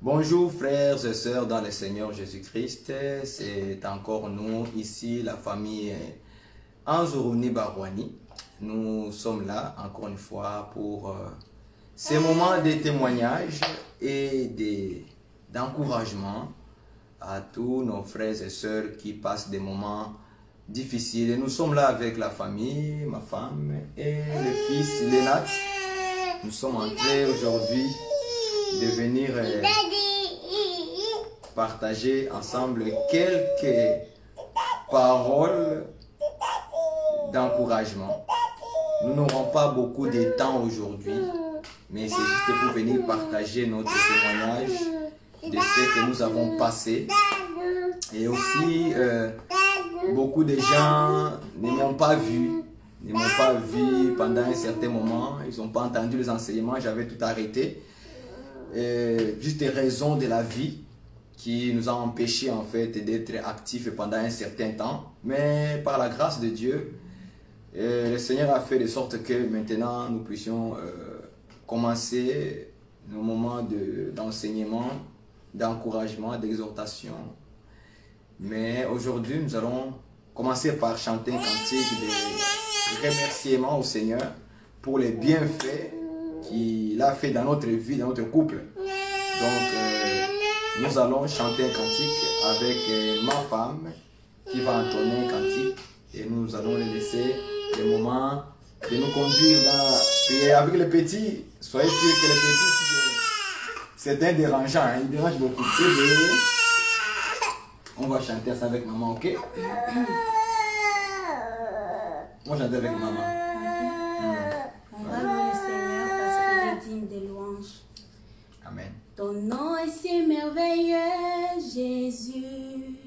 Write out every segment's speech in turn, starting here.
Bonjour frères et sœurs dans le Seigneur Jésus-Christ, c'est encore nous ici, la famille Anzuruni Barwani. Nous sommes là encore une fois pour ces moments de témoignage et d'encouragement à tous nos frères et sœurs qui passent des moments difficiles. Et nous sommes là avec la famille, ma femme et le fils Lénat. Nous sommes en train aujourd'hui de venir partager ensemble quelques paroles d'encouragement. Nous n'aurons pas beaucoup de temps aujourd'hui, mais c'est juste pour venir partager notre témoignage de ce que nous avons passé. Et aussi, beaucoup de gens ne m'ont pas vu pendant un certain moment. Ils n'ont pas entendu les enseignements, j'avais tout arrêté. Juste des raisons de la vie qui nous a empêchés en fait d'être actifs pendant un certain temps. Mais par la grâce de Dieu, le Seigneur a fait de sorte que maintenant nous puissions commencer nos moments d'enseignement, d'encouragement, d'exhortation. Mais aujourd'hui, nous allons commencer par chanter un cantique de remerciement au Seigneur pour les bienfaits qu'il a fait dans notre vie, dans notre couple. Donc, nous allons chanter un cantique avec ma femme qui va entonner un cantique et nous allons les laisser le moment de nous conduire dans la prière avec les petits. Soyez sûrs que les petits, c'est un dérangeant, hein? Il dérange beaucoup. On va chanter ça avec maman, ok? On va chanter avec maman. On va louer le Seigneur parce qu'il est digne des louanges. Amen. Ton nom est si merveilleux, Jésus.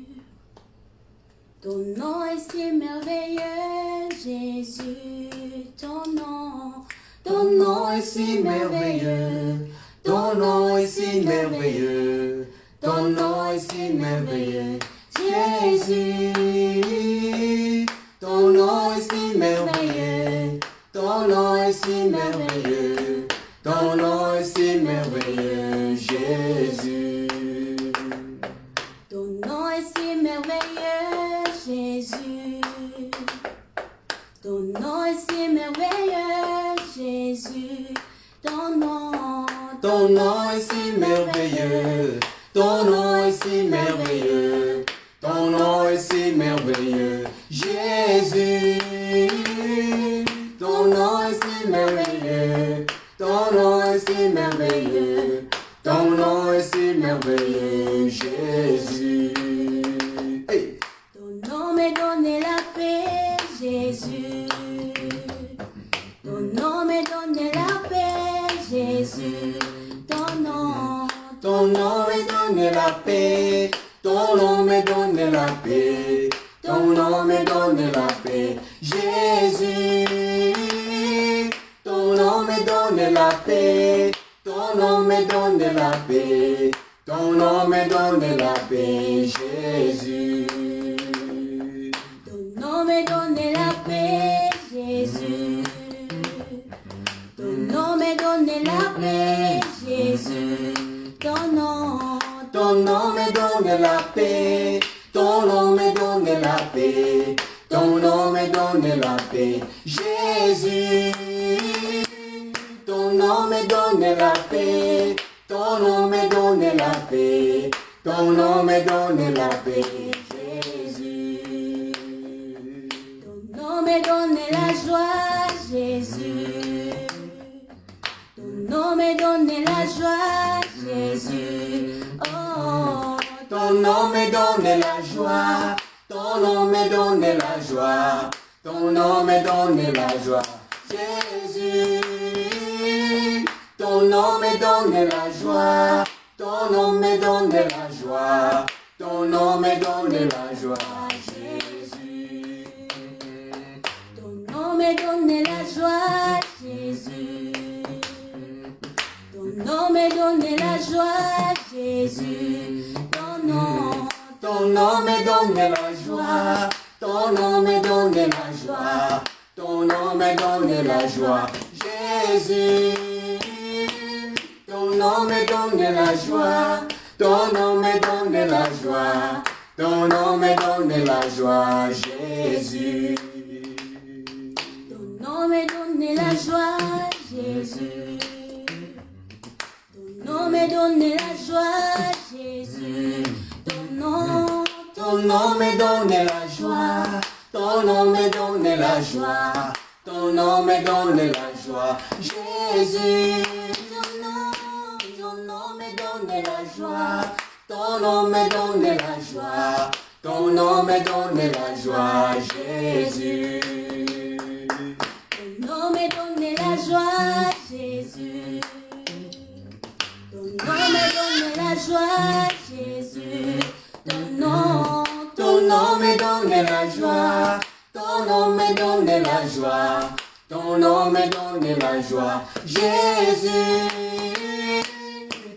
Ton nom est si merveilleux, Jésus. Ton nom est si merveilleux. Ton nom est si merveilleux. Ton nom est si merveilleux, Jésus. Ton nom est si merveilleux. Ton nom est si merveilleux. Ton nom est si merveilleux, Jésus. Ton nom est si merveilleux, Jésus. Ton nom est si merveilleux, Jésus. Ton nom est si merveilleux. Ton nom est si merveilleux. Ton nom est si merveilleux, Jésus. Ton nom est si merveilleux. Ton nom est si merveilleux. Ton nom est si merveilleux, Jésus. Hey. Ton nom me donne la paix, Jésus. Ton nom me donne la paix, Jésus. Ton nom me donne la paix. Ton nom me donne la paix. Ton nom me donne la paix, Jésus. Ton nom me donne la paix. Ton nom me donne la paix. Ton nom me donne la paix, Jésus. Ton nom me donne la paix, Jésus. Ton nom me donne la paix, Jésus. Ton nom me donne la paix. Ton nom me donne la paix. Ton nom me donne la paix, Jésus. Ton nom me donne la paix. Ton nom me donne la paix. Ton nom me donne la paix, Jésus. Ton nom me donne la joie, Jésus. Ton nom me donne la joie, Jésus. Oh, ton nom me donne la joie. Ton nom me donne la joie. Ton nom me donne la joie, Jésus. Ton nom me donne la joie. Ton nom me donne la joie. Ton nom me donne la joie, Jésus. Ton nom me donne la joie, Jésus. Ton nom me donne la joie, Jésus. Ton nom me donne la joie. Ton nom me donne la joie. Ton nom me donne la joie, Jésus. Ton nom me donne la joie. Ton nom me donne la joie. Ton nom me donne la joie, Jésus. Ton nom me donne la joie, Jésus. Ton nom me donne la joie, Jésus. Ton nom me donne la joie. Ton nom me donne la joie. Ton nom me donne la joie, Jésus. Ton nom me donne la joie. Ton nom me donne la joie. Ton nom me donne la joie, Jésus. Ton nom me donne la joie, Jésus. Ton nom me donne la joie, Jésus. Ton nom me donne la joie. Ton nom me donne la joie. Ton nom me donne la joie, Jésus.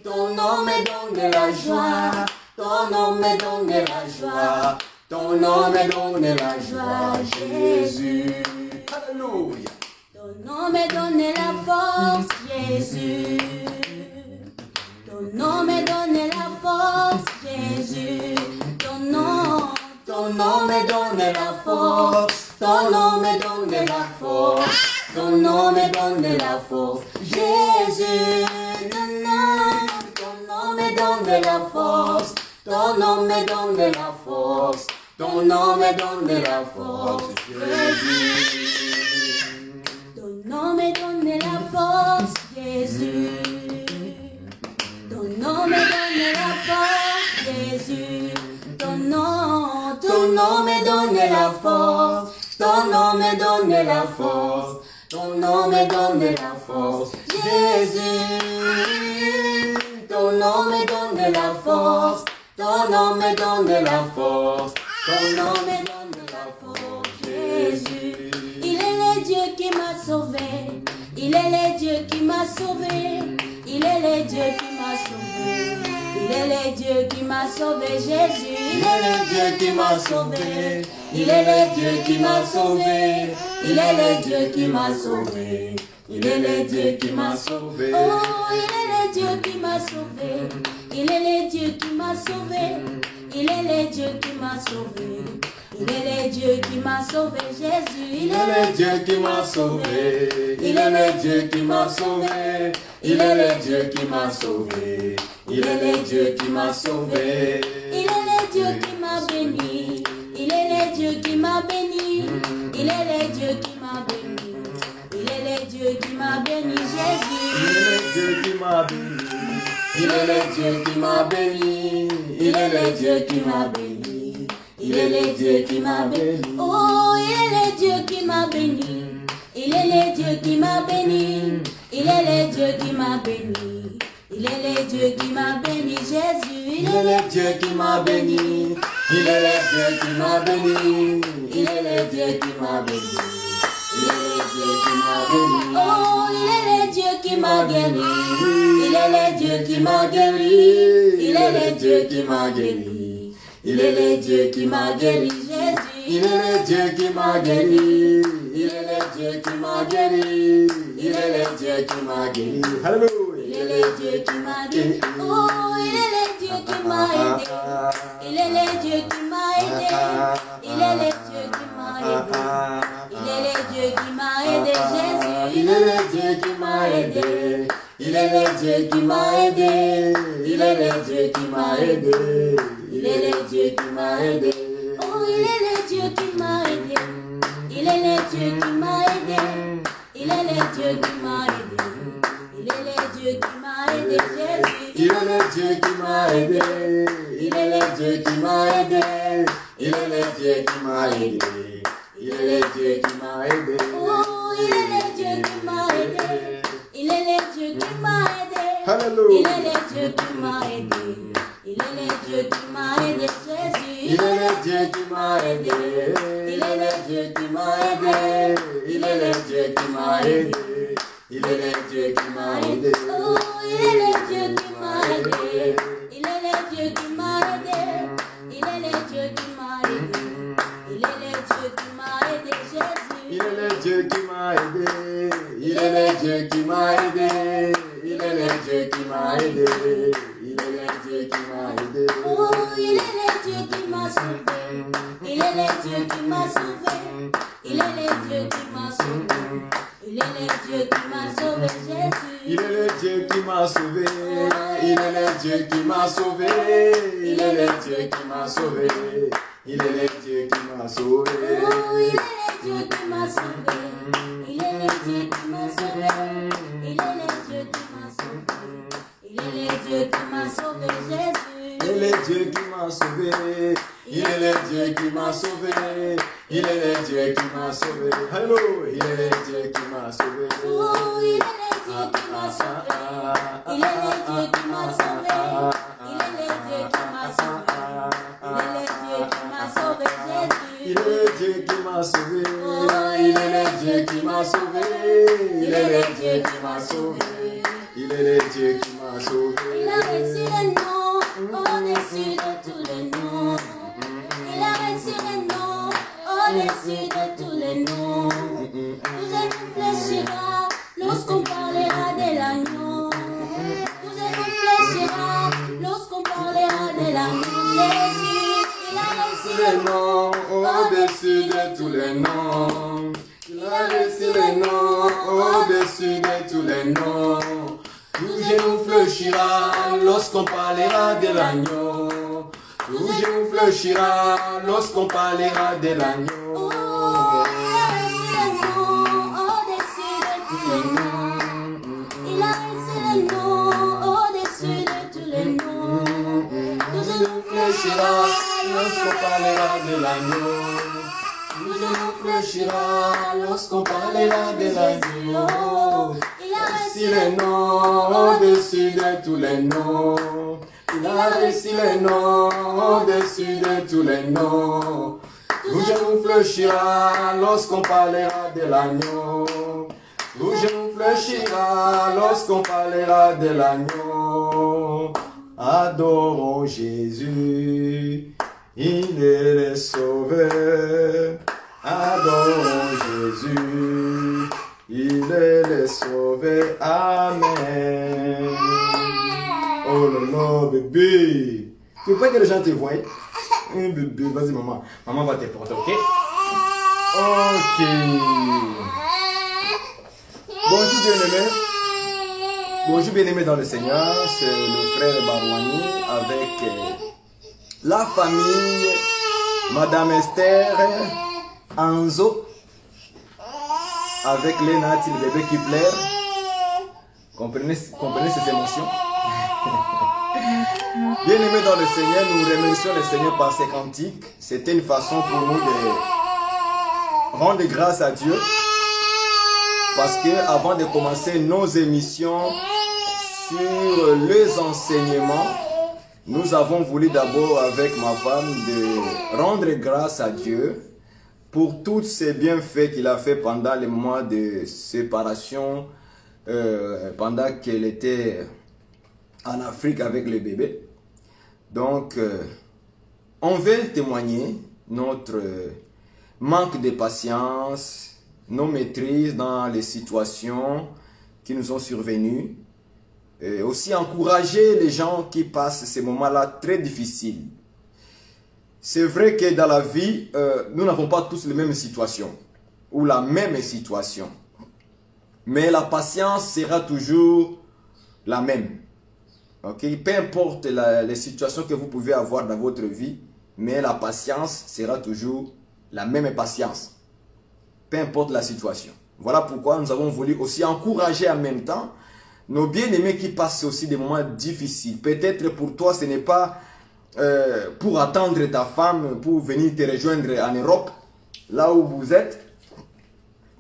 Ton nom me donne la joie. Ton nom me donne la joie. Ton nom me donne la joie, Jésus. Alléluia. Ton nom me donne la force, Jésus. Ton nom me donne la force, Jésus. Ton nom me donne la force. Ton nom me donne la force. Ton nom me donne la force, Jésus. Ton nom me donne la force. Ton nom me donne la force. Ton nom me donne la force, Jésus. Ton nom me donne la force, Jésus. Ton nom me donne la force, Jésus. Ton nom me donne la force. Ton nom me donne la force. Ton nom me donne la force, Jésus. Ton nom me donne la force. Ton nom me donne la force. Ton nom me donne la force, Jésus. Il est le Dieu qui m'a sauvé. Il est le Dieu qui m'a sauvé. Il est le Dieu qui m'a sauvé. Il est le Dieu qui m'a sauvé, Jésus. Il est le Dieu qui m'a sauvé. Il est le Dieu qui m'a sauvé. Il est le Dieu qui m'a sauvé. Il est le Dieu qui m'a sauvé. Oh, il est le Dieu qui m'a sauvé. Il est le Dieu qui m'a sauvé. Il est le Dieu qui m'a sauvé. Il est le Dieu qui m'a sauvé, Jésus. Il est le Dieu qui m'a sauvé. Il est le Dieu qui m'a sauvé. Il est le Dieu qui m'a sauvé. Il est le Dieu qui m'a sauvé. Il est le Dieu qui m'a béni. Il est le Dieu qui m'a béni. Il est le Dieu qui m'a béni. Il est le Dieu qui m'a béni, Jésus. Il est le Dieu qui m'a béni. Il est le Dieu qui m'a béni. Il est le Dieu qui m'a béni. Il est le Dieu qui m'a béni. Oh, il est le Dieu qui m'a béni. Il est le Dieu qui m'a béni. Il est le Dieu qui m'a béni. Il est le Dieu qui m'a béni, Jésus. Il est le Dieu qui m'a béni. Il est le Dieu qui m'a béni. Il est le Dieu qui m'a béni. Il est le Dieu qui m'a béni. Oh, il est le Dieu qui m'a guéri. Il est le Dieu qui m'a guéri. Il est le Dieu qui m'a guéri. Il est le Dieu qui m'a guéri, Jésus. Il est le Dieu qui m'a guéri. Il est le Dieu qui m'a guéri. Il est le Dieu qui m'a guéri. Alléluia. Il est le Dieu qui m'a guéri. Oh, il est le Dieu qui m'a aidé. Il est le Dieu qui m'a aidé. Il est le Dieu qui m'a aidé. Il est le Dieu qui m'a aidé, Jésus. Il est le Dieu qui m'a aidé. Il est le Dieu qui m'a aidé. Il est le Dieu qui m'a aidé. Il est le Dieu qui m'a aidé. Oh, il est le Dieu qui m'a aidé. Il est le Dieu qui m'a aidé. Il est le Dieu qui m'a aidé. Il est le Dieu qui m'a aidé, Jésus. Il est le Dieu qui m'a aidé. Il est le Dieu qui m'a aidé. Il est le Dieu qui m'a aidé. Il est le Dieu qui m'a aidé. Oh, il est le Dieu qui m'a aidé. Il est le Dieu qui m'a aidé. Alléluia. Il est le Dieu qui m'a aidé. Il est le Dieu qui m'a aidé, Jésus. Il est le Dieu qui m'a aidé. Il est le Dieu qui m'a aidé. Il est le Dieu qui m'a aidé. Il est le Dieu qui m'a aidé. Oh, il est le Dieu qui m'a aidé. Il est le Dieu qui m'a aidé. Il est le Dieu qui m'a aidé. Il est le Dieu qui m'a aidé, Jésus. Il est le Dieu qui m'a aidé. Il est le Dieu qui m'a aidé. Il est le Dieu Dieu qui m'a aidé. Il est le Dieu qui m'a aidé. Oh, il est le Dieu qui m'a sauvé. Il est le Dieu qui m'a sauvé. Il est le Dieu qui m'a sauvé. Il est le Dieu qui m'a sauvé, Jésus. Il est le Dieu qui m'a sauvé. Il est le Dieu qui m'a sauvé. Il est le Dieu qui m'a sauvé. Il est le Dieu qui m'a sauvé. Oh, il est le Dieu qui m'a sauvé. Il est le Dieu qui m'a sauvé. Il est le Dieu qui m'a sauvé. Il est le Dieu qui m'a sauvé, Jésus. Il est le Dieu qui m'a sauvé. Il est le Dieu qui m'a sauvé. Il est le Dieu qui m'a sauvé. Hello, il est le Dieu qui m'a sauvé. Oh, il est le Dieu qui m'a sauvé. Il est le Dieu qui m'a sauvé. Il est le Dieu qui m'a sauvé. Il est le Dieu qui m'a sauvé, Jésus. Il est le Dieu qui m'a sauvé. Il est le Dieu qui m'a sauvé. Il est le Dieu qui m'a sauvé. Il est le Dieu qui m'a sauvé. Il a reçu le nom au-dessus de tous les noms. Il a reçu le nom au-dessus de tous les noms. Tout genou fléchira lorsqu'on parlera de l'agneau. Tout genou fléchira lorsqu'on parlera de l'agneau. Jésus, il a reçu Le nom au-dessus de tous les noms. Il a reçu le nom au-dessus de tous les noms. Tout genou fléchira lorsqu'on parlera de l'agneau. Tout genou fléchira lorsqu'on parlera de l'agneau. Oh, il a reçu le nom au-dessus de tous les noms. Il a reçu le nom au-dessus de tous les noms. Tout genou Fléchira lorsqu'on parlera de l'agneau. Tout genou fléchira lorsqu'on parlera de l'agneau. il a Reçu reçu le nom au-dessus de tous les noms. Il a reçu le nom au-dessus de tous les noms. Tout genou fléchira lorsqu'on parlera de l'agneau. Tout genou fléchira lorsqu'on parlera de l'agneau. Adorons Jésus, il est le sauveur. Adorons Jésus, il est le sauveur. Amen. Oh là là, bébé. Tu veux pas que les gens te voient? Bébé, vas-y maman. Maman va te porter, ok? Ok. Bonjour bien-aimé. Bonjour bien-aimé dans le Seigneur. C'est le frère Barouani avec la famille Madame Esther Anzo. Avec Lénat, le bébé qui pleure. Comprenez ces émotions? Bien-aimés dans le Seigneur, nous remercions le Seigneur par ces cantiques. C'était une façon pour nous de rendre grâce à Dieu. Parce que avant de commencer nos émissions sur les enseignements, nous avons voulu d'abord avec ma femme de rendre grâce à Dieu pour tous ces bienfaits qu'il a fait pendant les mois de séparation, pendant qu'elle était en Afrique avec le bébé. Donc, on veut témoigner notre manque de patience, nos maîtrises dans les situations qui nous ont survenues. Et aussi encourager les gens qui passent ces moments-là très difficiles. C'est vrai que dans la vie, nous n'avons pas tous les mêmes situations ou la même situation. Mais la patience sera toujours la même. Okay? Peu importe les situations que vous pouvez avoir dans votre vie, mais la patience sera toujours la même patience. Peu importe la situation. Voilà pourquoi nous avons voulu aussi encourager en même temps nos bien-aimés qui passent aussi des moments difficiles. Peut-être pour toi, ce n'est pas pour attendre ta femme pour venir te rejoindre en Europe, là où vous êtes,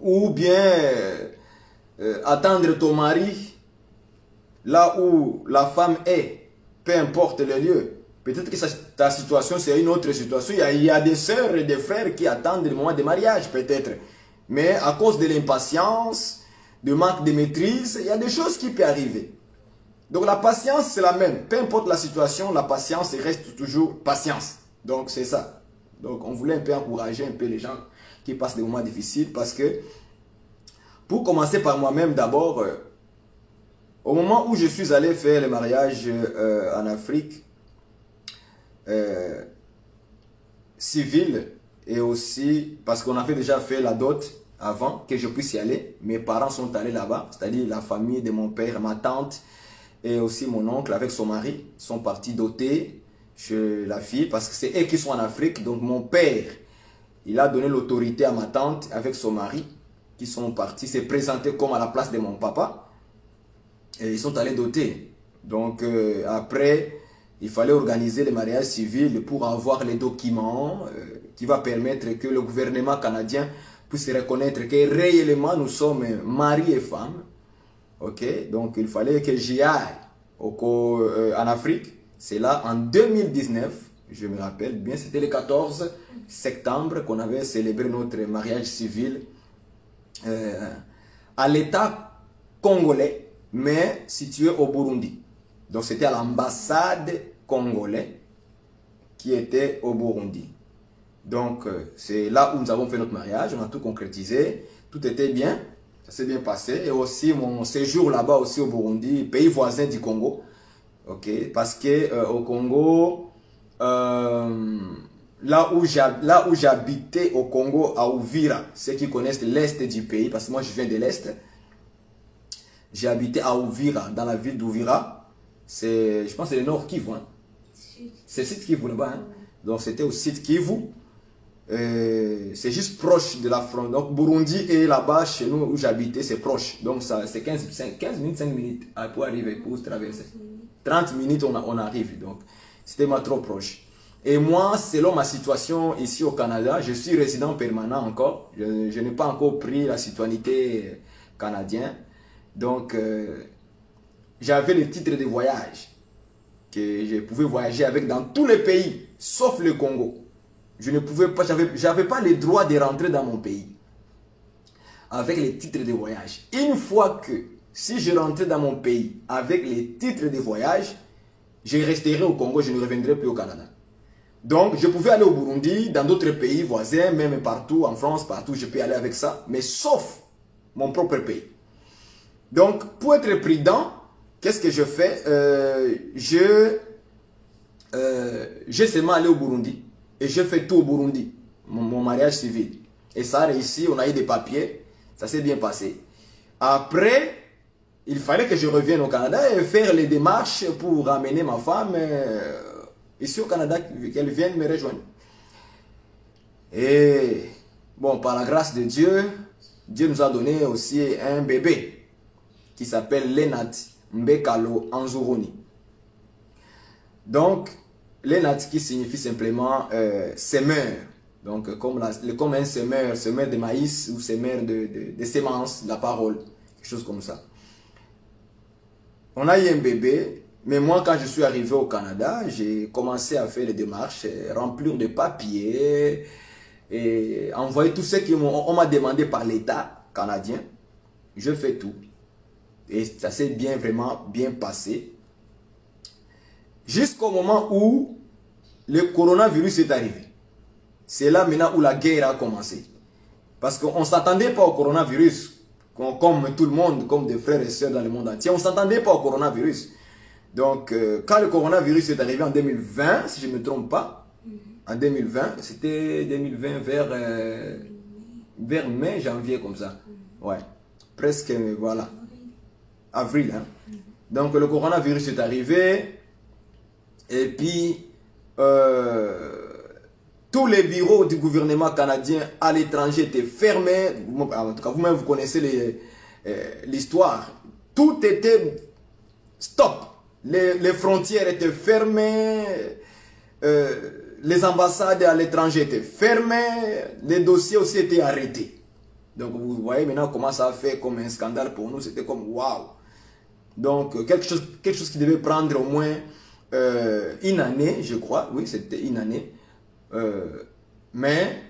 ou bien attendre ton mari là où la femme est, peu importe le lieu. Peut-être que ta situation, c'est une autre situation. Il y a des sœurs et des frères qui attendent le moment de mariage, peut-être. Mais à cause de l'impatience, du manque de maîtrise, il y a des choses qui peuvent arriver. Donc la patience, c'est la même. Peu importe la situation, la patience reste toujours patience. Donc c'est ça. Donc on voulait un peu encourager un peu les gens qui passent des moments difficiles parce que, pour commencer par moi-même d'abord, Au moment où je suis allé faire le mariage en Afrique, civil, et aussi parce qu'on avait déjà fait la dot avant que je puisse y aller. Mes parents sont allés là-bas, c'est-à-dire la famille de mon père, ma tante et aussi mon oncle avec son mari sont partis doter chez la fille parce que c'est eux qui sont en Afrique. Donc mon père, il a donné l'autorité à ma tante avec son mari qui sont partis se présenter comme à la place de mon papa et ils sont allés doter. Donc après, il fallait organiser le mariage civil pour avoir les documents qui va permettre que le gouvernement canadien puisse reconnaître que réellement nous sommes mari et femme. Ok, donc il fallait que j'y aille en Afrique. C'est là en 2019, je me rappelle bien, c'était le 14 septembre qu'on avait célébré notre mariage civil à l'État congolais, mais situé au Burundi. Donc c'était à l'ambassade congolaise qui était au Burundi. Donc c'est là où nous avons fait notre mariage, on a tout concrétisé, tout était bien, ça s'est bien passé. Et aussi mon séjour là-bas aussi au Burundi, pays voisin du Congo. Ok, parce que au Congo, là où j'habitais au Congo, à Uvira, ceux qui connaissent l'est du pays, parce que moi je viens de l'est, j'ai habité à Uvira, dans la ville d'Uvira. Je pense que c'est le nord Kivu. Hein. C'est le site Kivu là-bas. Hein. Donc c'était au site Kivu. C'est juste proche de la frontière. Donc Burundi et là-bas, chez nous où j'habitais, c'est proche. Donc c'est 15 minutes, 5 minutes pour arriver, pour traverser. 30 minutes, on arrive. Donc c'était trop proche. Et moi, selon ma situation ici au Canada, je suis résident permanent encore. Je n'ai pas encore pris la citoyenneté canadienne. Donc, j'avais le titre de voyage que je pouvais voyager avec dans tous les pays, sauf le Congo. Je ne pouvais pas, j'avais pas le droit de rentrer dans mon pays avec les titres de voyage. Une fois que, si je rentrais dans mon pays avec les titres de voyage, je resterai au Congo, je ne reviendrai plus au Canada. Donc, je pouvais aller au Burundi, dans d'autres pays voisins, même partout, en France, partout, je peux aller avec ça, mais sauf mon propre pays. Donc, pour être prudent, qu'est-ce que je fais? J'ai seulement allé au Burundi et je fais tout au Burundi, mon mariage civil. Et ça a réussi, on a eu des papiers, ça s'est bien passé. Après, il fallait que je revienne au Canada et faire les démarches pour ramener ma femme ici au Canada, qu'elle vienne me rejoindre. Et bon, par la grâce de Dieu, Dieu nous a donné aussi un bébé qui s'appelle Lenat Mbekalo Anzuruni. Donc, Lenat qui signifie simplement semeur. Donc, comme un semeur de maïs ou semeur de semences, de la parole, quelque chose comme ça. On a eu un bébé, mais moi, quand je suis arrivé au Canada, j'ai commencé à faire les démarches, remplir des papiers et envoyer tout ce qu'on m'a demandé par l'État canadien. Je fais tout. Et ça s'est vraiment bien passé. Jusqu'au moment où le coronavirus est arrivé. C'est là maintenant où la guerre a commencé. Parce qu'on ne s'attendait pas au coronavirus. Comme tout le monde, comme des frères et sœurs dans le monde entier. On ne s'attendait pas au coronavirus. Donc, quand le coronavirus est arrivé en 2020, si je ne me trompe pas, en 2020, c'était 2020 vers mai, janvier comme ça. Ouais, presque, voilà. Avril, hein. Donc le coronavirus est arrivé et puis tous les bureaux du gouvernement canadien à l'étranger étaient fermés. En tout cas, vous-même vous connaissez l'histoire. Tout était stop. Les frontières étaient fermées, les ambassades à l'étranger étaient fermées, les dossiers aussi étaient arrêtés. Donc vous voyez maintenant comment ça a fait comme un scandale pour nous. C'était comme waouh. Donc, quelque chose qui devait prendre au moins une année, je crois. Oui, c'était une année. Mais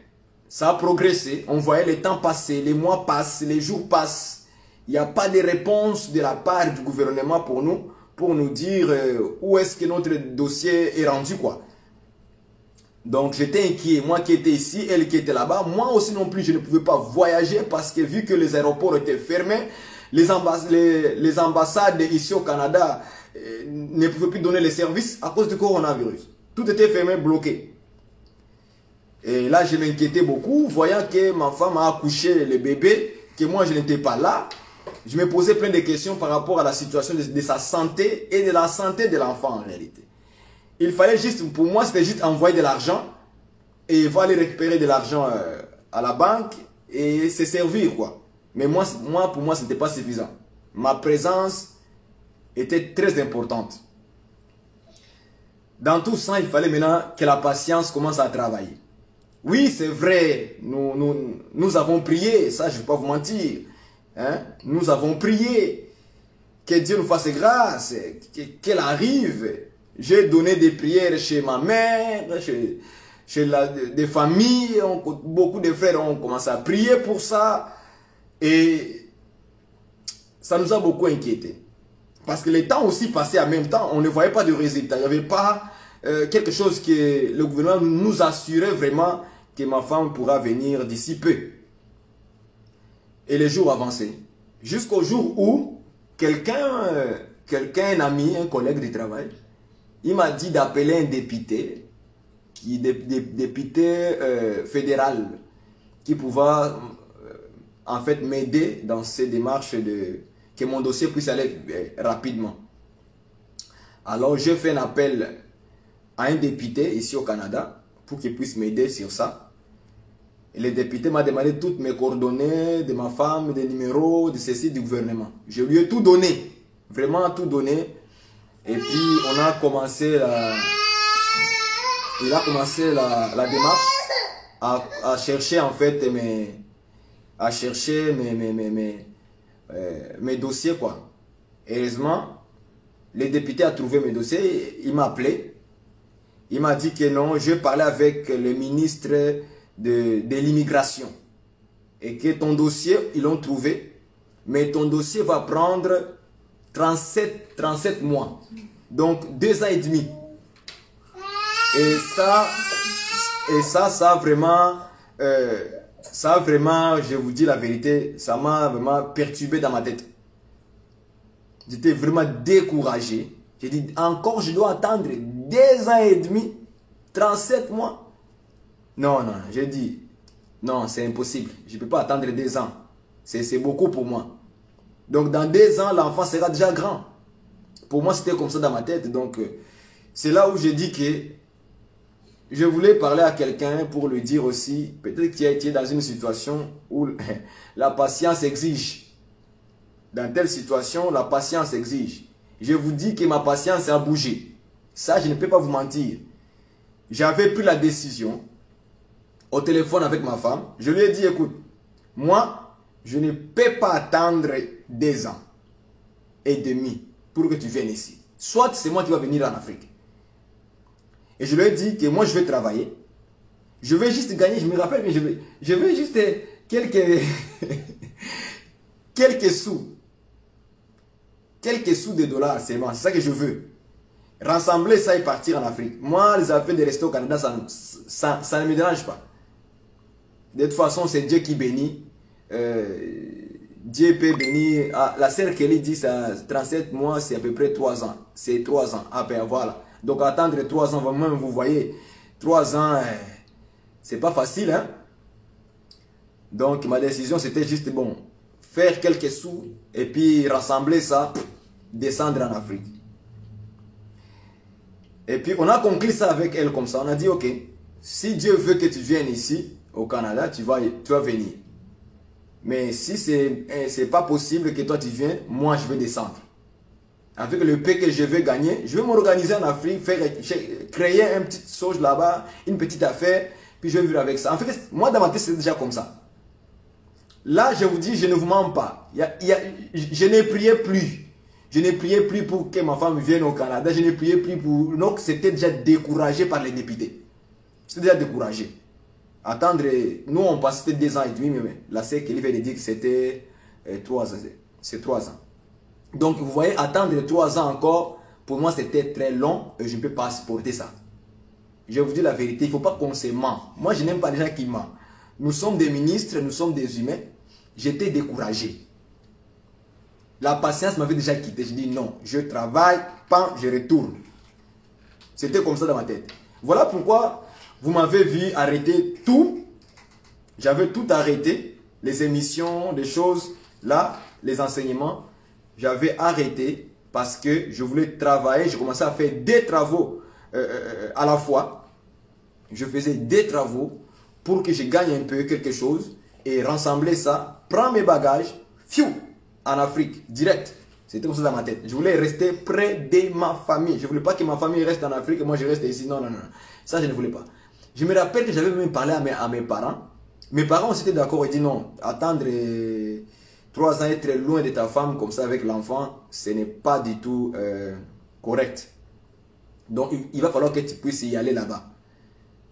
ça a progressé. On voyait le temps passer, les mois passent, les jours passent. Il n'y a pas de réponse de la part du gouvernement pour nous dire où est-ce que notre dossier est rendu, quoi. Donc, j'étais inquiet. Moi qui étais ici, elle qui était là-bas. Moi aussi non plus, je ne pouvais pas voyager parce que vu que les aéroports étaient fermés, les ambassades ici au Canada ne pouvaient plus donner les services à cause du coronavirus. Tout était fermé, bloqué. Et là, je m'inquiétais beaucoup, voyant que ma femme a accouché le bébé, que moi, je n'étais pas là. Je me posais plein de questions par rapport à la situation de sa santé et de la santé de l'enfant en réalité. Il fallait juste, pour moi, c'était juste envoyer de l'argent et il va aller récupérer de l'argent à la banque et se servir, quoi. Mais pour moi, ce n'était pas suffisant. Ma présence était très importante. Dans tout ça, il fallait maintenant que la patience commence à travailler. Oui, c'est vrai, nous avons prié, ça je ne vais pas vous mentir. Hein? Nous avons prié que Dieu nous fasse grâce, qu'elle arrive. J'ai donné des prières chez ma mère, chez des familles, beaucoup de frères ont commencé à prier pour ça. Et ça nous a beaucoup inquiétés. Parce que les temps aussi passaient en même temps, on ne voyait pas de résultats. Il n'y avait pas quelque chose que le gouvernement nous assurait vraiment que ma femme pourra venir d'ici peu. Et les jours avançaient. Jusqu'au jour où quelqu'un, un ami, un collègue de travail, il m'a dit d'appeler un député, député fédéral, qui pouvait en fait m'aider dans ces démarches que mon dossier puisse aller rapidement. Alors j'ai fait un appel à un député ici au Canada pour qu'il puisse m'aider sur ça. Et le député m'a demandé toutes mes coordonnées de ma femme, des numéros, de ceci du gouvernement. Je lui ai tout donné, vraiment tout donné. Et puis on a commencé la démarche à chercher en fait mes dossiers, quoi. Heureusement, le député a trouvé mes dossiers, il m'a appelé. Il m'a dit que non, je parlais avec le ministre de l'immigration et que ton dossier, ils l'ont trouvé, mais ton dossier va prendre 37 mois, donc 2 ans et demi. Et ça a vraiment, je vous dis la vérité, ça m'a vraiment perturbé dans ma tête. J'étais vraiment découragé. J'ai dit, encore je dois attendre 2 ans et demi, 37 mois. Non, j'ai dit, non, c'est impossible. Je ne peux pas attendre 2 ans. C'est beaucoup pour moi. Donc, dans 2 ans, l'enfant sera déjà grand. Pour moi, c'était comme ça dans ma tête. Donc, c'est là où j'ai dit que je voulais parler à quelqu'un pour lui dire aussi, peut-être que tu es dans une situation où la patience exige. Dans telle situation, la patience exige. Je vous dis que ma patience a bougé. Ça, je ne peux pas vous mentir. J'avais pris la décision au téléphone avec ma femme. Je lui ai dit, écoute, moi, je ne peux pas attendre 2 ans et demi pour que tu viennes ici. Soit c'est moi qui vais venir en Afrique. Et je lui ai dit que moi, je vais travailler. Je vais juste gagner, je me rappelle, mais je vais juste quelques sous. Quelques sous de dollars seulement, c'est ça que je veux. Rassembler ça et partir en Afrique. Moi, les affaires de rester au Canada, ça ne me dérange pas. De toute façon, c'est Dieu qui bénit. Dieu peut bénir. Ah, la sœur Kelly dit ça, 37 mois, c'est à peu près 3 ans. C'est 3 ans. Ah ben voilà. Donc attendre 3 ans, même vous voyez, 3 ans, c'est pas facile. Hein? Donc ma décision, c'était juste bon. Faire quelques sous et puis rassembler ça, descendre en Afrique. Et puis on a conclu ça avec elle comme ça. On a dit ok, si Dieu veut que tu viennes ici au Canada, tu vas venir. Mais si c'est pas possible que toi tu viennes, moi je vais descendre. Avec le peu que je vais gagner, je vais m'organiser en Afrique, créer une petite sauce là-bas, une petite affaire, puis je vais vivre avec ça. En fait, moi dans ma tête c'est déjà comme ça. Là, je vous dis, je ne vous mens pas. Je n'ai prié plus. Je n'ai prié plus pour que ma femme vienne au Canada. Je n'ai prié plus pour... Donc, c'était déjà découragé par les députés. C'était déjà découragé. Attendre... Nous, on passait 2 ans et demi, mais la sœur qui vient de dire que c'était 3 ans. C'est 3 ans. Donc, vous voyez, attendre 3 ans encore, pour moi, c'était très long et je ne peux pas supporter ça. Je vous dis la vérité, il ne faut pas qu'on se ment. Moi, je n'aime pas les gens qui mentent. Nous sommes des ministres, nous sommes des humains. J'étais découragé. La patience m'avait déjà quitté. Je dis non, je travaille, pan, je retourne. C'était comme ça dans ma tête. Voilà pourquoi vous m'avez vu arrêter tout. J'avais tout arrêté. Les émissions, les choses, là, les enseignements. J'avais arrêté parce que je voulais travailler. Je commençais à faire des travaux à la fois. Je faisais des travaux pour que je gagne un peu quelque chose et rassembler ça, prendre mes bagages, fiou, en Afrique, direct. C'était comme ça dans ma tête. Je voulais rester près de ma famille. Je ne voulais pas que ma famille reste en Afrique et moi je reste ici. Non, non, non. Ça, je ne voulais pas. Je me rappelle que j'avais même parlé à mes parents. Mes parents étaient d'accord et dit non, attendre 3 ans, être loin de ta femme comme ça avec l'enfant, ce n'est pas du tout correct. Donc, il va falloir que tu puisses y aller là-bas.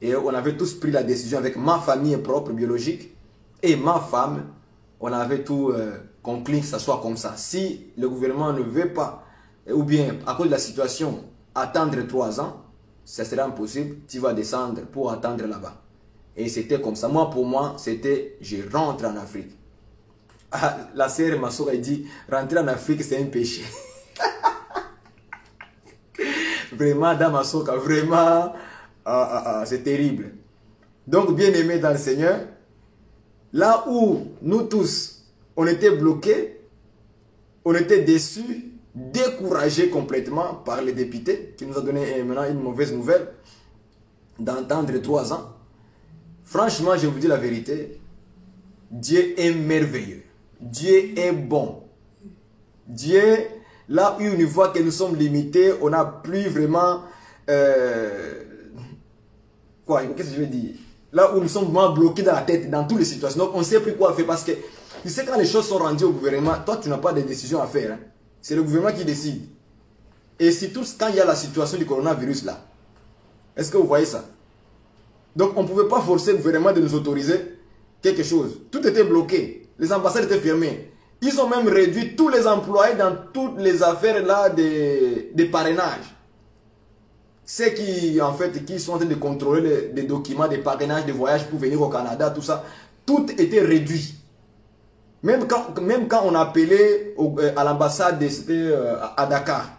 Et on avait tous pris la décision avec ma famille propre, biologique, et ma femme. On avait tout conclu que ça soit comme ça. Si le gouvernement ne veut pas, ou bien à cause de la situation, attendre 3 ans, ça sera impossible. Tu vas descendre pour attendre là-bas. Et c'était comme ça. Moi, pour moi, c'était je rentre en Afrique. Ah, la sœur Massoura dit, rentrer en Afrique, c'est un péché. Vraiment, dans Massoura, vraiment... c'est terrible. Donc, bien aimé dans le Seigneur, là où nous tous, on était bloqués, on était déçus, découragés complètement par les députés qui nous ont donné maintenant une mauvaise nouvelle d'entendre 3 ans. Franchement, je vous dis la vérité, Dieu est merveilleux. Dieu est bon. Dieu, là où une fois que nous sommes limités, on n'a plus vraiment... Qu'est-ce que je veux dire? Là où nous sommes vraiment bloqués dans la tête, dans toutes les situations. Donc, on ne sait plus quoi faire parce que, tu sais, quand les choses sont rendues au gouvernement, toi, tu n'as pas de décision à faire. Hein. C'est le gouvernement qui décide. Et surtout, quand il y a la situation du coronavirus là. Est-ce que vous voyez ça? Donc, on ne pouvait pas forcer le gouvernement de nous autoriser quelque chose. Tout était bloqué. Les ambassades étaient fermées. Ils ont même réduit tous les employés dans toutes les affaires là des parrainages. Ceux qui, en fait, qui sont en train de contrôler les documents, des parrainages, des voyages pour venir au Canada, tout ça, tout était réduit. Même quand on appelait à l'ambassade, c'était à Dakar.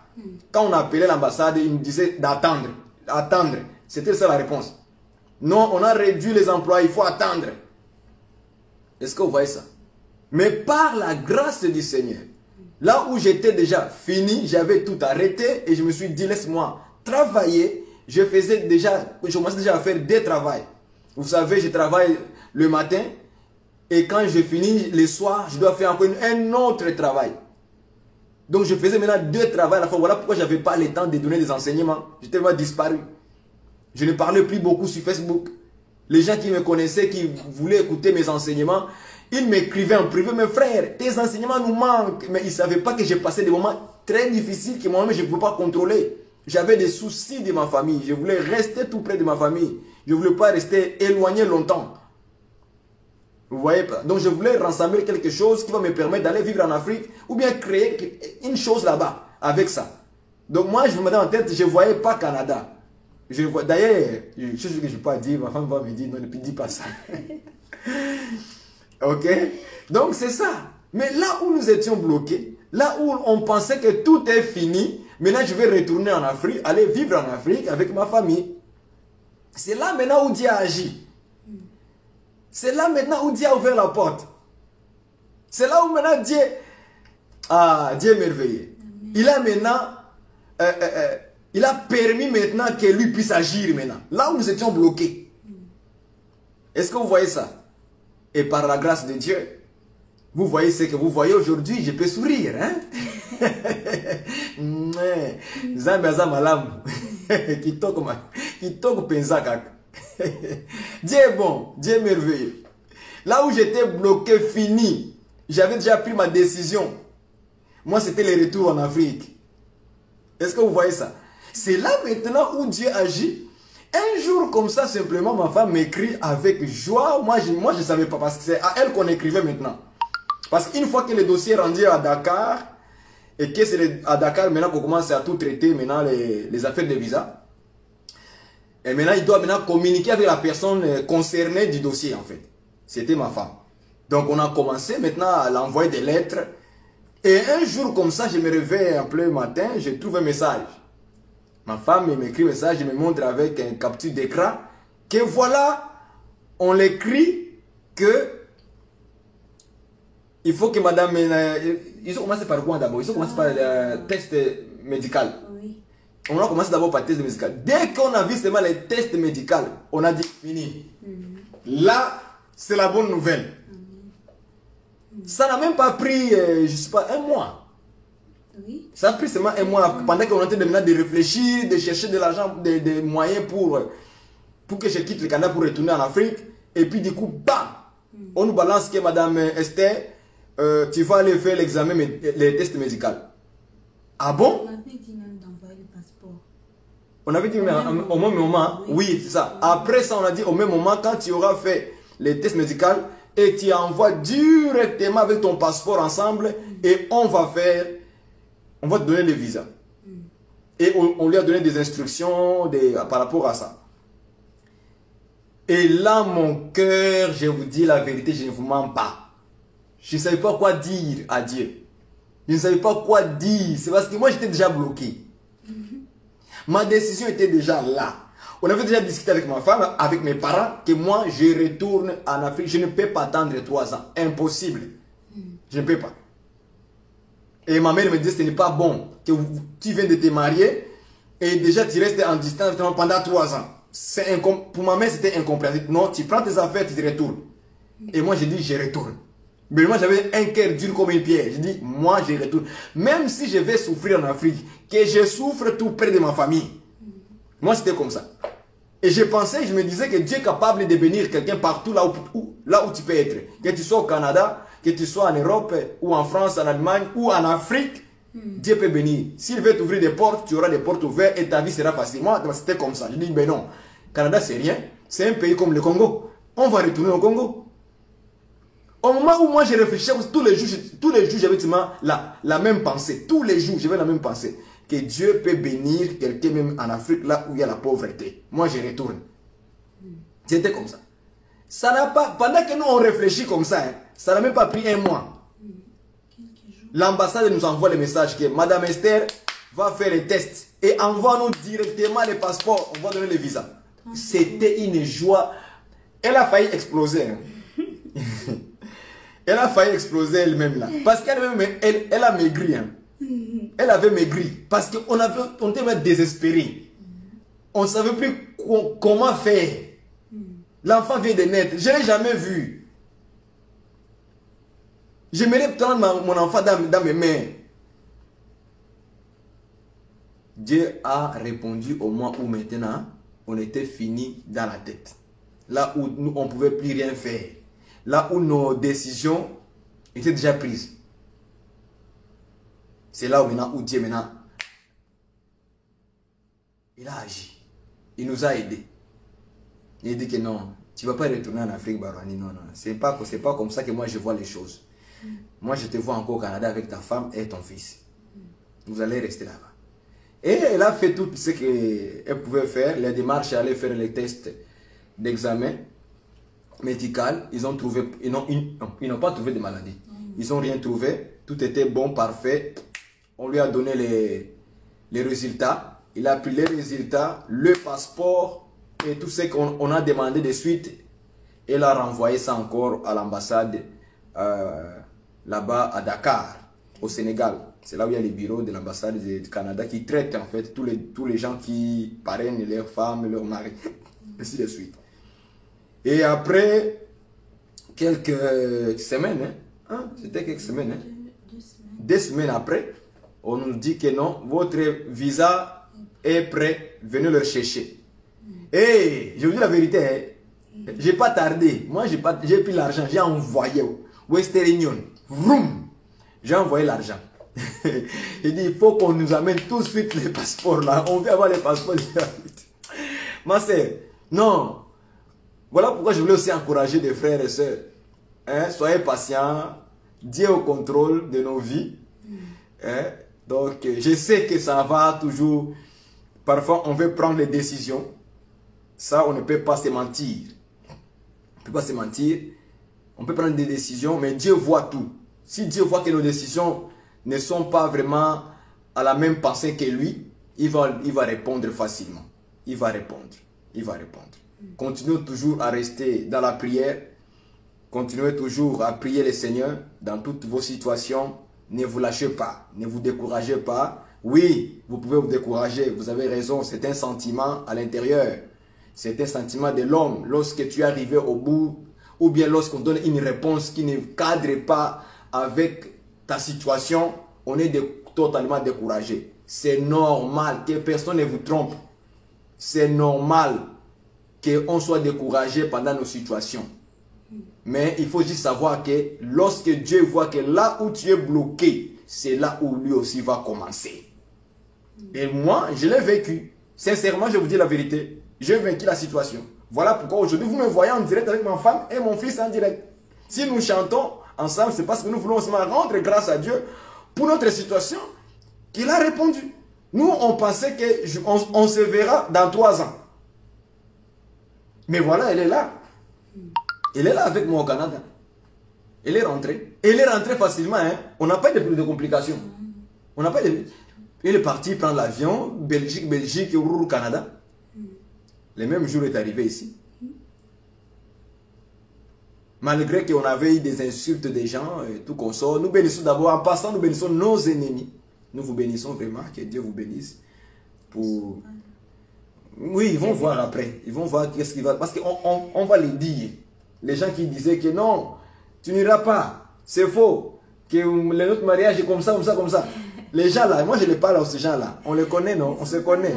Quand on appelait l'ambassade, ils nous disaient d'attendre. Attendre. C'était ça la réponse. Non, on a réduit les emplois, il faut attendre. Est-ce que vous voyez ça? Mais par la grâce du Seigneur, là où j'étais déjà fini, j'avais tout arrêté et je me suis dit, laisse-moi travailler. Je commençais déjà à faire des travails. Vous savez, je travaille le matin et quand je finis le soir, je dois faire encore un autre travail. Donc je faisais maintenant 2 travaux à la fois. Voilà pourquoi je n'avais pas le temps de donner des enseignements. J'étais vraiment disparu. Je ne parlais plus beaucoup sur Facebook. Les gens qui me connaissaient, qui voulaient écouter mes enseignements, ils m'écrivaient en privé, mes frères, tes enseignements nous manquent. Mais ils ne savaient pas que j'ai passé des moments très difficiles que moi-même je ne pouvais pas contrôler. J'avais des soucis de ma famille. Je voulais rester tout près de ma famille. Je ne voulais pas rester éloigné longtemps. Vous voyez pas? Donc je voulais rassembler quelque chose qui va me permettre d'aller vivre en Afrique ou bien créer une chose là-bas avec ça. Donc moi, je me mettais en tête, je ne voyais pas Canada. D'ailleurs, chose que je ne peux pas dire, ma femme va me dire, non, ne dis pas ça. Ok? Donc c'est ça. Mais là où nous étions bloqués, là où on pensait que tout est fini, maintenant je vais retourner en Afrique, aller vivre en Afrique avec ma famille. C'est là maintenant où Dieu a agi. C'est là maintenant où Dieu a ouvert la porte. C'est là où maintenant Dieu... Ah, Dieu est merveilleux. Il a maintenant... il a permis maintenant que lui puisse agir maintenant. Là où nous étions bloqués. Est-ce que vous voyez ça? Et par la grâce de Dieu, vous voyez ce que vous voyez aujourd'hui, je peux sourire. Hein? Dieu est bon, Dieu est merveilleux. Là où j'étais bloqué, fini, j'avais déjà pris ma décision. Moi, c'était le retour en Afrique. Est-ce que vous voyez ça? C'est là maintenant où Dieu agit. Un jour comme ça, simplement, ma femme m'écrit avec joie. Moi, je ne savais pas parce que c'est à elle qu'on écrivait maintenant. Parce qu'une fois que le dossier est rendu à Dakar, et que c'est à Dakar maintenant qu'on commence à tout traiter, maintenant les affaires de visa, et maintenant il doit maintenant communiquer avec la personne concernée du dossier en fait. C'était ma femme. Donc on a commencé maintenant à l'envoyer des lettres Et un jour comme ça, je me réveille en plein matin, je trouve un message. Ma femme m'écrit un message, je me montre avec un capture d'écran que voilà, on l'écrit que il faut que madame... ils ont commencé par quoi d'abord? Ils ont commencé par le test médical. Oui. On a commencé d'abord par le test médical. Dès qu'on a vu seulement les tests médicaux, on a dit fini. Là, c'est la bonne nouvelle. Ça n'a même pas pris, je ne sais pas, un mois. Oui. Ça a pris seulement un mois pendant qu'on était maintenant de réfléchir, de chercher de l'argent, des moyens pour que je quitte le Canada pour retourner en Afrique. Et puis du coup, bam, on nous balance que Madame Esther, tu vas aller faire l'examen, les tests médicaux. Ah bon? On avait dit même d'envoyer le passeport. On avait dit au même moment, oui, c'est ça. Après ça, on a dit au même moment, quand tu auras fait les tests médicaux, et tu envoies directement avec ton passeport ensemble, et on va te donner le visa. Et on lui a donné des instructions par rapport à ça. Et là, mon cœur, je vous dis la vérité, je ne vous mens pas. Je ne savais pas quoi dire à Dieu. Je ne savais pas quoi dire. C'est parce que moi, j'étais déjà bloqué. Ma décision était déjà là. On avait déjà discuté avec ma femme, avec mes parents, que moi, je retourne en Afrique. Je ne peux pas attendre 3 ans. Impossible. Je ne peux pas. Et ma mère me disait, ce n'est pas bon que tu viens de te marier et déjà tu restes en distance pendant 3 ans. Pour ma mère, c'était incompréhensible. Non, tu prends tes affaires, tu te retournes. Et moi, j'ai dit, je retourne. Mais moi, j'avais un cœur dur comme une pierre. J'ai dit, moi, je retourne. Même si je vais souffrir en Afrique, que je souffre tout près de ma famille. Moi, c'était comme ça. Et je pensais, je me disais que Dieu est capable de bénir quelqu'un partout là où tu peux être. Que tu sois au Canada, que tu sois en Europe, ou en France, en Allemagne, ou en Afrique. Dieu peut bénir. S'il veut t'ouvrir des portes, tu auras des portes ouvertes et ta vie sera facile. Moi, c'était comme ça. Je dis, mais non. Canada, c'est rien. C'est un pays comme le Congo. On va retourner au Congo. Au moment où moi, je réfléchissais, tous les jours, j'avais la même pensée. Tous les jours, j'avais la même pensée. Que Dieu peut bénir quelqu'un même en Afrique, là où il y a la pauvreté. Moi, je retourne. C'était comme ça. Ça n'a pas, pendant que nous, on réfléchit comme ça, hein, ça n'a même pas pris un mois. L'ambassade nous envoie le message que Madame Esther va faire les tests et envoie-nous directement les passeports. On va donner les visas. C'était une joie. Elle a failli exploser. Hein. Elle a failli exploser elle-même là. Parce qu'elle-même, elle a maigri. Hein. Elle avait maigri. Parce qu'on était même désespéré. On ne savait plus comment faire. L'enfant vient de naître. Je ne l'ai jamais vu. J'aimerais prendre mon enfant dans mes mains. Dieu a répondu au moment où maintenant, on était fini dans la tête. Là où nous, on ne pouvait plus rien faire. Là où nos décisions étaient déjà prises. C'est là où Dieu maintenant, il a agi. Il nous a aidés. Il dit que non, tu ne vas pas retourner en Afrique, Barwani. Non, non. Ce n'est pas comme ça que moi je vois les choses. Moi, je te vois encore au Canada avec ta femme et ton fils. Vous allez rester là-bas. Et elle a fait tout ce qu'elle pouvait faire. Les démarches, aller faire les tests d'examen médical. Ils n'ont pas trouvé de maladie. Ils n'ont rien trouvé. Tout était bon, parfait. On lui a donné les résultats. Il a pris les résultats, le passeport et tout ce qu'on a demandé de suite. Elle a renvoyé ça encore à l'ambassade là-bas à Dakar, au Sénégal. C'est là où il y a les bureaux de l'ambassade du Canada qui traitent en fait tous les gens qui parrainent leurs femmes, leurs maris, ainsi de suite. Et après quelques semaines, c'était quelques semaines, 2 semaines après, on nous dit que non, votre visa est prêt, venez le chercher. Et je vous dis la vérité, j'ai pas tardé. Moi, j'ai pris l'argent, j'ai envoyé Western Union. Vroom, j'ai envoyé l'argent. Il dit, il faut qu'on nous amène tout de suite les passeports là. On veut avoir les passeports. Ma soeur, non. Voilà pourquoi je voulais aussi encourager des frères et sœurs. Hein? Soyez patients. Dieu au contrôle de nos vies. Hein? Donc, je sais que ça va toujours. Parfois, on veut prendre les décisions. Ça, on ne peut pas se mentir. On ne peut pas se mentir. On peut prendre des décisions, mais Dieu voit tout. Si Dieu voit que nos décisions ne sont pas vraiment à la même pensée que lui, il va répondre facilement. Il va répondre. Il va répondre. Continuez toujours à rester dans la prière. Continuez toujours à prier le Seigneur dans toutes vos situations. Ne vous lâchez pas. Ne vous découragez pas. Oui, vous pouvez vous décourager. Vous avez raison. C'est un sentiment à l'intérieur. C'est un sentiment de l'homme. Lorsque tu es arrivé au bout, ou bien lorsqu'on donne une réponse qui ne cadre pas avec ta situation, on est totalement découragé. C'est normal que personne ne vous trompe. C'est normal qu'on soit découragé pendant nos situations. Mais il faut juste savoir que lorsque Dieu voit que là où tu es bloqué, c'est là où lui aussi va commencer. Et moi, je l'ai vécu. Sincèrement, je vous dis la vérité. J'ai vaincu la situation. Voilà pourquoi aujourd'hui, vous me voyez en direct avec ma femme et mon fils en direct. Si nous chantons ensemble, c'est parce que nous voulons aussi rendre grâce à Dieu pour notre situation qu'il a répondu. Nous, on pensait qu'on se verra dans 3 ans. Mais voilà, elle est là. Elle est là avec moi au Canada. Elle est rentrée. Elle est rentrée facilement. Hein. On n'a pas de complications. On n'a pas de... Elle est partie prendre l'avion, Belgique, Canada. Le même jour est arrivé ici. Malgré qu'on avait eu des insultes des gens, et tout qu'on sort, nous bénissons d'abord, en passant, nous bénissons nos ennemis. Nous vous bénissons vraiment, que Dieu vous bénisse. Pour... Oui, ils vont voir après. Ils vont voir qu'est-ce qu'il va... Parce qu'on va les dire. Les gens qui disaient que non, tu n'iras pas, c'est faux, que notre mariage est comme ça, comme ça, comme ça. Les gens là, moi je les parle à ces gens-là. On les connaît, non? On se connaît.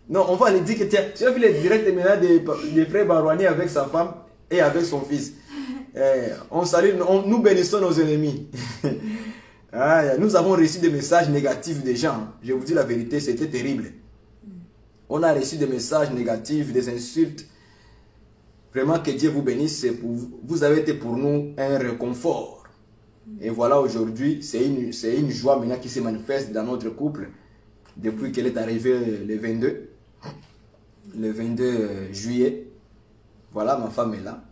Non, on va les dire que tu as vu les directs maintenant des frères Barouani avec sa femme et avec son fils. On salue, nous bénissons nos ennemis. Nous avons reçu des messages négatifs des gens. Je vous dis la vérité, c'était terrible. On a reçu des messages négatifs, des insultes. Vraiment que Dieu vous bénisse. Vous avez été pour nous un réconfort. Et voilà, aujourd'hui, c'est une joie maintenant qui se manifeste dans notre couple. Depuis qu'elle est arrivée le 22 juillet. Voilà, ma femme est là.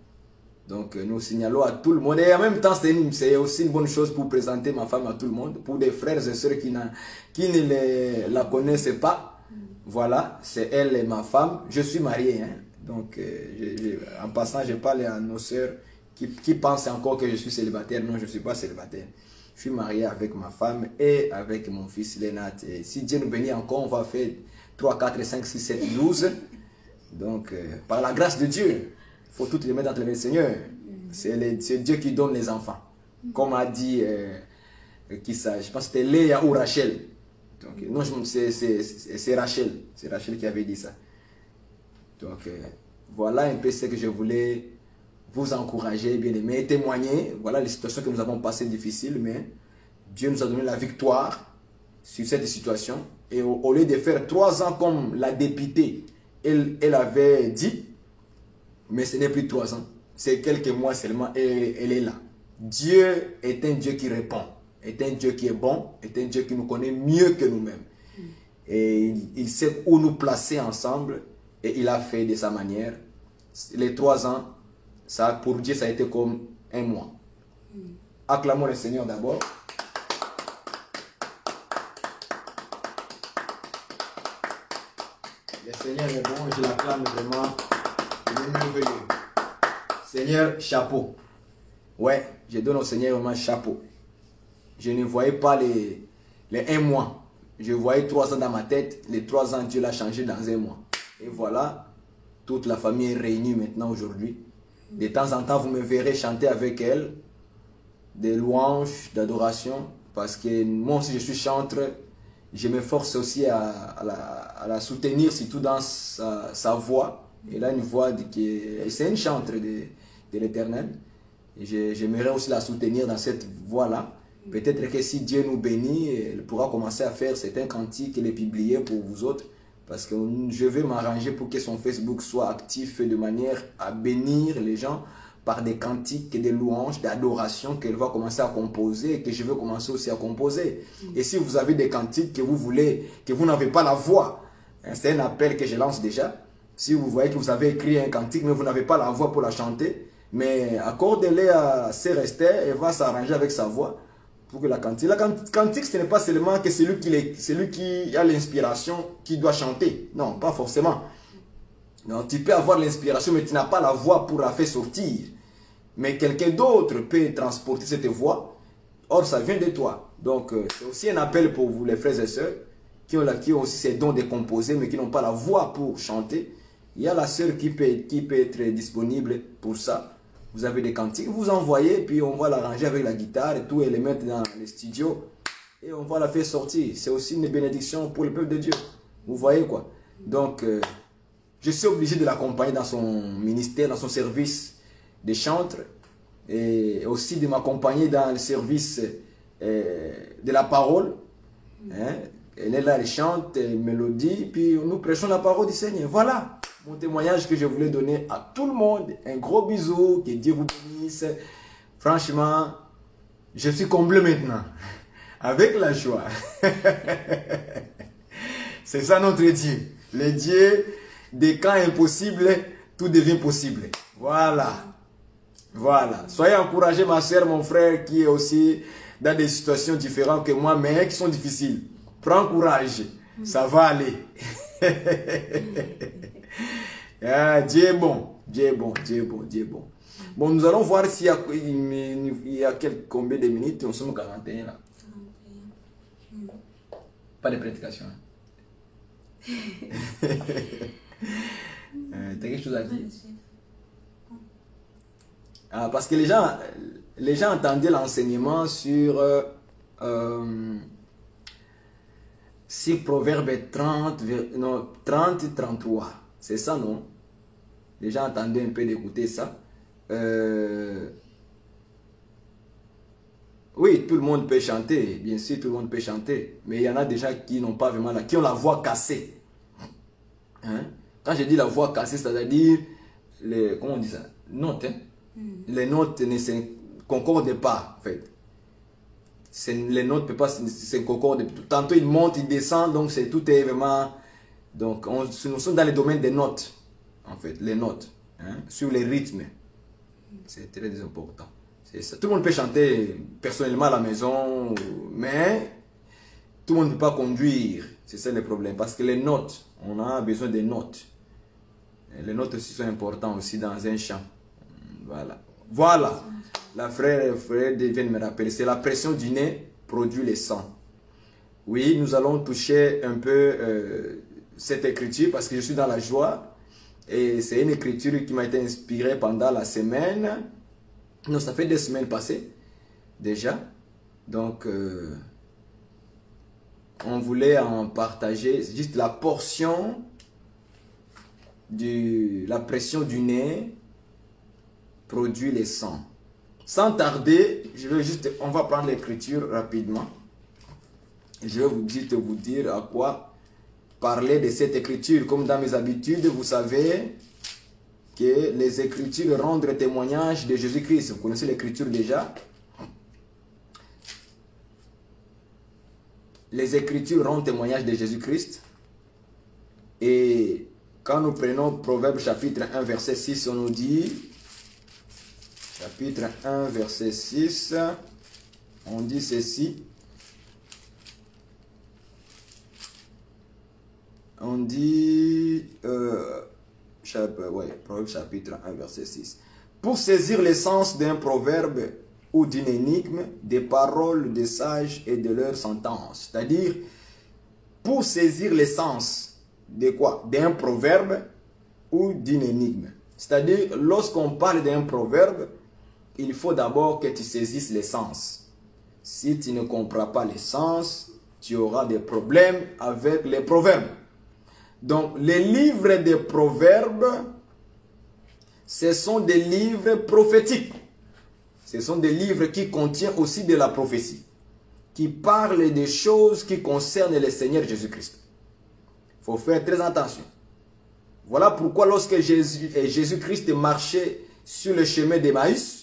Donc nous signalons à tout le monde. Et en même temps, c'est aussi une bonne chose pour présenter ma femme à tout le monde. Pour des frères et sœurs qui ne la connaissent pas. Voilà, c'est elle et ma femme. Je suis marié. Hein. Donc en passant, je parle à nos sœurs qui pensent encore que je suis célibataire. Non, je ne suis pas célibataire. Je suis marié avec ma femme et avec mon fils Lénat. Et si Dieu nous bénit encore, on va faire 3, 4, 5, 6, 7, 12. Donc, par la grâce de Dieu, il faut tout les mettre entre les mains du Seigneur. C'est Dieu qui donne les enfants. Comme a dit, qui ça, je pense que c'était Léa ou Rachel. Donc, non, c'est Rachel. C'est Rachel qui avait dit ça. Donc, voilà un peu ce que je voulais vous encourager, bien aimé, et témoigner. Voilà les situations que nous avons passées difficiles, mais Dieu nous a donné la victoire sur cette situation. Et au lieu de faire 3 ans comme la députée, elle avait dit, mais ce n'est plus 3 ans, c'est quelques mois seulement, et elle est là. Dieu est un Dieu qui répond, est un Dieu qui est bon, est un Dieu qui nous connaît mieux que nous-mêmes. Et il sait où nous placer ensemble, et il a fait de sa manière. Les 3 ans, ça, pour Dieu, ça a été comme 1 mois. Acclamons le Seigneur d'abord. Le Seigneur est bon, je l'acclame vraiment. Il est merveilleux. Seigneur, chapeau. Ouais, je donne au Seigneur vraiment chapeau. Je ne voyais pas les 1 mois. Je voyais 3 ans dans ma tête. Les 3 ans, Dieu l'a changé dans 1 mois. Et voilà, toute la famille est réunie maintenant aujourd'hui. De temps en temps, vous me verrez chanter avec elle des louanges, d'adoration. Parce que moi aussi, je suis chanteur. Je m'efforce aussi à la soutenir, surtout dans sa voix. Elle a une voix c'est une chanteuse de l'Éternel. J'aimerais aussi la soutenir dans cette voix-là. Peut-être que si Dieu nous bénit, elle pourra commencer à faire certains cantiques et les publier pour vous autres. Parce que je vais m'arranger pour que son Facebook soit actif de manière à bénir les gens par des cantiques et des louanges, d'adoration qu'elle va commencer à composer et que je veux commencer aussi à composer. Et si vous avez des cantiques que vous voulez, que vous n'avez pas la voix, c'est un appel que je lance déjà. Si vous voyez que vous avez écrit un cantique mais vous n'avez pas la voix pour la chanter, mais accordez-les à Sœur Esther, elle va s'arranger avec sa voix pour que la cantique, ce n'est pas seulement que celui qui a l'inspiration qui doit chanter. Non, pas forcément. Non, tu peux avoir l'inspiration, mais tu n'as pas la voix pour la faire sortir. Mais quelqu'un d'autre peut transporter cette voix. Or, ça vient de toi. Donc, c'est aussi un appel pour vous, les frères et sœurs, qui ont aussi ces dons de composer, mais qui n'ont pas la voix pour chanter. Il y a la sœur qui peut être disponible pour ça. Vous avez des cantiques, vous envoyez, puis on va l'arranger avec la guitare et tout, et les mettre dans les studios. Et on va la faire sortir. C'est aussi une bénédiction pour le peuple de Dieu. Vous voyez quoi? Donc, je suis obligé de l'accompagner dans son ministère, dans son service de chantre. Et aussi de m'accompagner dans le service de la parole. Hein? Elle est là, elle chante, elle mélodie, puis nous prêchons la parole du Seigneur. Voilà mon témoignage que je voulais donner à tout le monde. Un gros bisou, que Dieu vous bénisse. Franchement, je suis comblé maintenant, avec la joie. C'est ça notre Dieu. Le Dieu des cas impossibles, tout devient possible. Voilà. Voilà. Soyez encouragés, ma soeur, mon frère, qui est aussi dans des situations différentes que moi, mais qui sont difficiles. Prends courage. Ça va aller. Ah, Dieu est bon. Dieu est bon. Dieu est bon. Dieu est bon. Bon, nous allons voir s'il y a combien de minutes. Nous sommes 41 là. Pas de prédication. Hein? T'as quelque chose à dire? Ah, parce que les gens entendaient l'enseignement sur Proverbe 30 et 33. C'est ça, non? Les gens entendaient un peu d'écouter ça. Oui, tout le monde peut chanter. Bien sûr, tout le monde peut chanter. Mais il y en a déjà qui n'ont pas vraiment qui ont la voix cassée. Hein? Quand je dis la voix cassée, c'est-à-dire, comment on dit ça? Notes, hein? Les notes ne se concordent pas, en fait. Les notes ne peuvent pas se concorder. Tantôt ils montent, ils descendent, donc tout est vraiment... Donc nous sommes dans le domaine des notes, en fait, les notes, hein, sur les rythmes. C'est très important. Ça. Tout le monde peut chanter personnellement à la maison, mais tout le monde ne peut pas conduire. C'est ça le problème, parce que les notes, on a besoin des notes. Et les notes aussi sont importantes aussi dans un chant. Voilà. Voilà. La frère vient de me rappeler. C'est la pression du nez produit le sang. Oui, nous allons toucher un peu cette écriture parce que je suis dans la joie. Et c'est une écriture qui m'a été inspirée pendant la semaine. Non, ça fait 2 semaines passées déjà. Donc, on voulait en partager juste la portion de la pression du nez produit les sangs. Sans tarder, on va prendre l'écriture rapidement. Je vais vous dire à quoi parler de cette écriture. Comme dans mes habitudes, vous savez que les écritures rendent témoignage de Jésus-Christ. Vous connaissez l'écriture déjà. Les écritures rendent témoignage de Jésus-Christ. Et quand nous prenons Proverbe chapitre 1, verset 6, on nous dit... Chapitre 1, verset 6, on dit ceci. On dit, Proverbe chapitre 1, verset 6. Pour saisir l'essence d'un proverbe ou d'une énigme, des paroles des sages et de leurs sentences. C'est-à-dire, pour saisir l'essence de quoi? D'un proverbe ou d'une énigme. C'est-à-dire, lorsqu'on parle d'un proverbe, il faut d'abord que tu saisisses l'essence. Si tu ne comprends pas l'essence, tu auras des problèmes avec les proverbes. Donc, les livres des proverbes, ce sont des livres prophétiques. Ce sont des livres qui contiennent aussi de la prophétie, qui parlent des choses qui concernent le Seigneur Jésus-Christ. Il faut faire très attention. Voilà pourquoi lorsque Jésus-Christ marchait sur le chemin d'Emmaüs,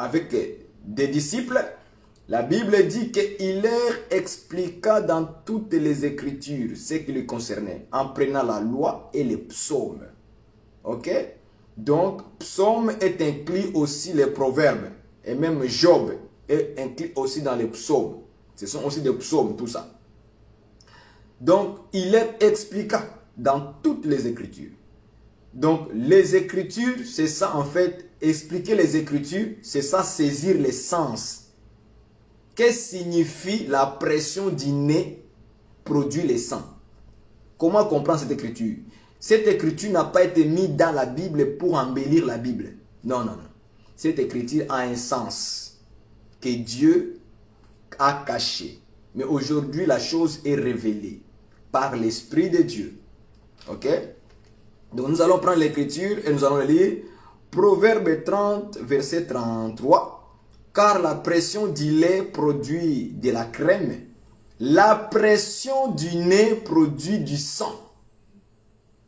avec des disciples, la Bible dit qu'il leur expliqua dans toutes les Écritures ce qui les concernait, en prenant la loi et les psaumes. Ok? Donc, psaume est inclus aussi les proverbes, et même Job est inclus aussi dans les psaumes. Ce sont aussi des psaumes, tout ça. Donc, il est explicable dans toutes les Écritures. Donc, les Écritures, c'est ça en fait. Expliquer les Écritures, c'est ça, saisir les sens. Qu'est-ce que signifie la pression du nez produit le sang? Comment comprendre cette écriture? Cette écriture n'a pas été mise dans la Bible pour embellir la Bible. Non, non, non. Cette écriture a un sens que Dieu a caché. Mais aujourd'hui, la chose est révélée par l'Esprit de Dieu. Ok? Donc, nous allons prendre l'écriture et nous allons lire Proverbe 30, verset 33. Car la pression du lait produit de la crème. La pression du nez produit du sang.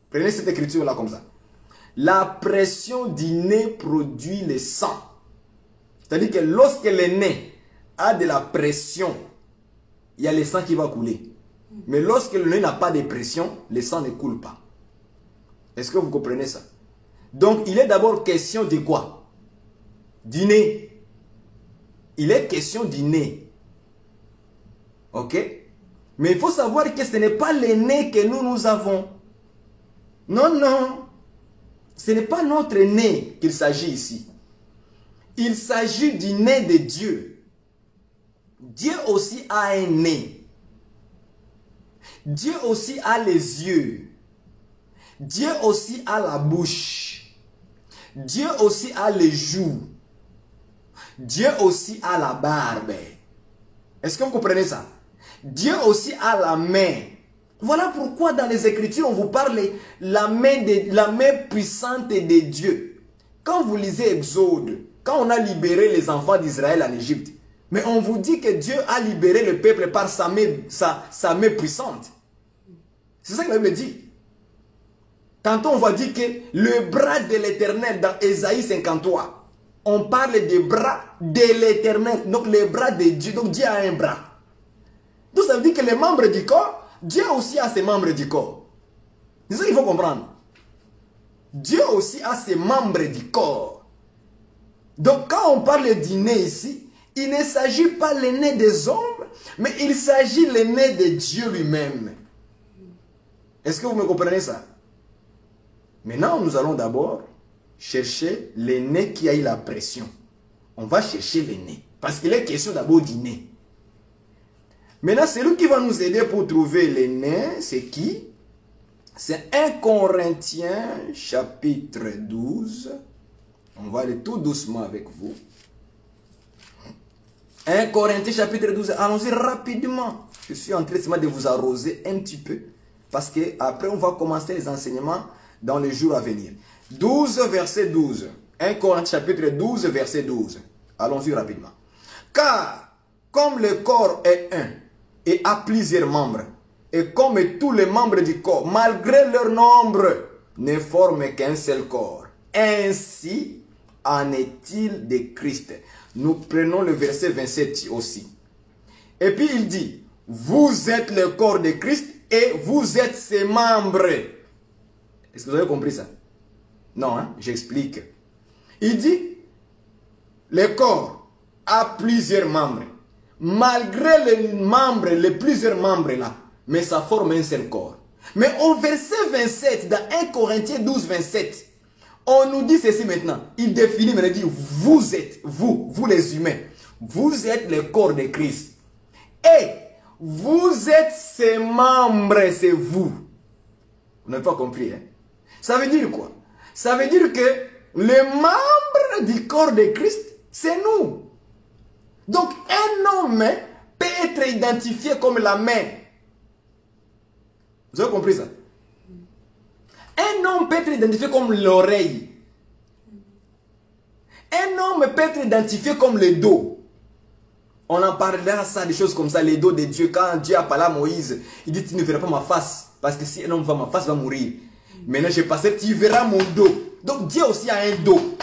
Prenez cette écriture-là comme ça. La pression du nez produit le sang. C'est-à-dire que lorsque le nez a de la pression, il y a le sang qui va couler. Mais lorsque le nez n'a pas de pression, le sang ne coule pas. Est-ce que vous comprenez ça? Donc, il est d'abord question de quoi? Du nez. Il est question du nez. Ok? Mais il faut savoir que ce n'est pas le nez que nous avons. Non, non. Ce n'est pas notre nez qu'il s'agit ici. Il s'agit du nez de Dieu. Dieu aussi a un nez. Dieu aussi a les yeux. Dieu aussi a la bouche. Dieu aussi a les joues. Dieu aussi a la barbe. Est-ce que vous comprenez ça? Dieu aussi a la main. Voilà pourquoi dans les Écritures, on vous parle de la main puissante de Dieu. Quand vous lisez Exode, quand on a libéré les enfants d'Israël en Égypte, mais on vous dit que Dieu a libéré le peuple par sa main puissante. C'est ça que la Bible dit. Quand on va dire que le bras de l'Éternel dans Ésaïe 53, on parle des bras de l'Éternel, donc les bras de Dieu. Donc Dieu a un bras. Donc ça veut dire que les membres du corps, Dieu aussi a ses membres du corps. C'est ça qu'il faut comprendre. Dieu aussi a ses membres du corps. Donc quand on parle du nez ici, il ne s'agit pas le nez des hommes, mais il s'agit le nez de Dieu lui-même. Est-ce que vous me comprenez ça? Maintenant, nous allons d'abord chercher le nez qui a eu la pression. On va chercher le nez. Parce qu'il est question d'abord du nez. Maintenant, celui qui va nous aider pour trouver le nez, c'est qui? C'est 1 Corinthiens chapitre 12. On va aller tout doucement avec vous. 1 Corinthiens chapitre 12. Allons-y rapidement. Je suis en train de vous arroser un petit peu. Parce qu'après, on va commencer les enseignements dans les jours à venir. 12, verset 12. 1 Corinthiens chapitre 12, verset 12. Allons-y rapidement. Car, comme le corps est un et a plusieurs membres, et comme tous les membres du corps, malgré leur nombre, ne forment qu'un seul corps. Ainsi en est-il de Christ. Nous prenons le verset 27 aussi. Et puis il dit, vous êtes le corps de Christ et vous êtes ses membres. Est-ce que vous avez compris ça? Non, hein? J'explique. Il dit, le corps a plusieurs membres. Malgré les membres, les plusieurs membres là, mais ça forme un seul corps. Mais au verset 27, dans 1 Corinthiens 12, 27, on nous dit ceci maintenant. Il définit, mais il dit, vous êtes, vous les humains, vous êtes le corps de Christ. Et vous êtes ses membres, c'est vous. Vous n'avez pas compris, hein? Ça veut dire quoi? Ça veut dire que les membres du corps de Christ, c'est nous. Donc, un homme peut être identifié comme la main. Vous avez compris ça? Un homme peut être identifié comme l'oreille. Un homme peut être identifié comme le dos. On en parlera ça, des choses comme ça, les dos de Dieu. Quand Dieu a parlé à Moïse, il dit, tu ne verras pas ma face. Parce que si un homme voit ma face, il va mourir. Maintenant, je passerai, tu verras mon dos. Donc, Dieu aussi a un dos.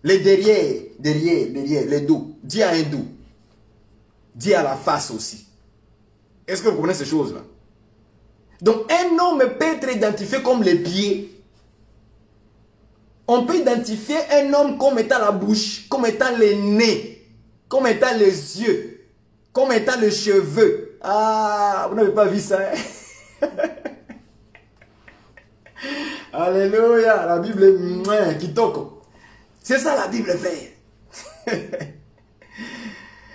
Les derrière, les dos. Dieu a un dos. Dieu a la face aussi. Est-ce que vous comprenez ces choses-là? Donc, un homme peut être identifié comme les pieds. On peut identifier un homme comme étant la bouche, comme étant le nez, comme étant les yeux, comme étant les cheveux. Ah, vous n'avez pas vu ça, hein? Alléluia, la Bible est kitoko. C'est ça la Bible fait.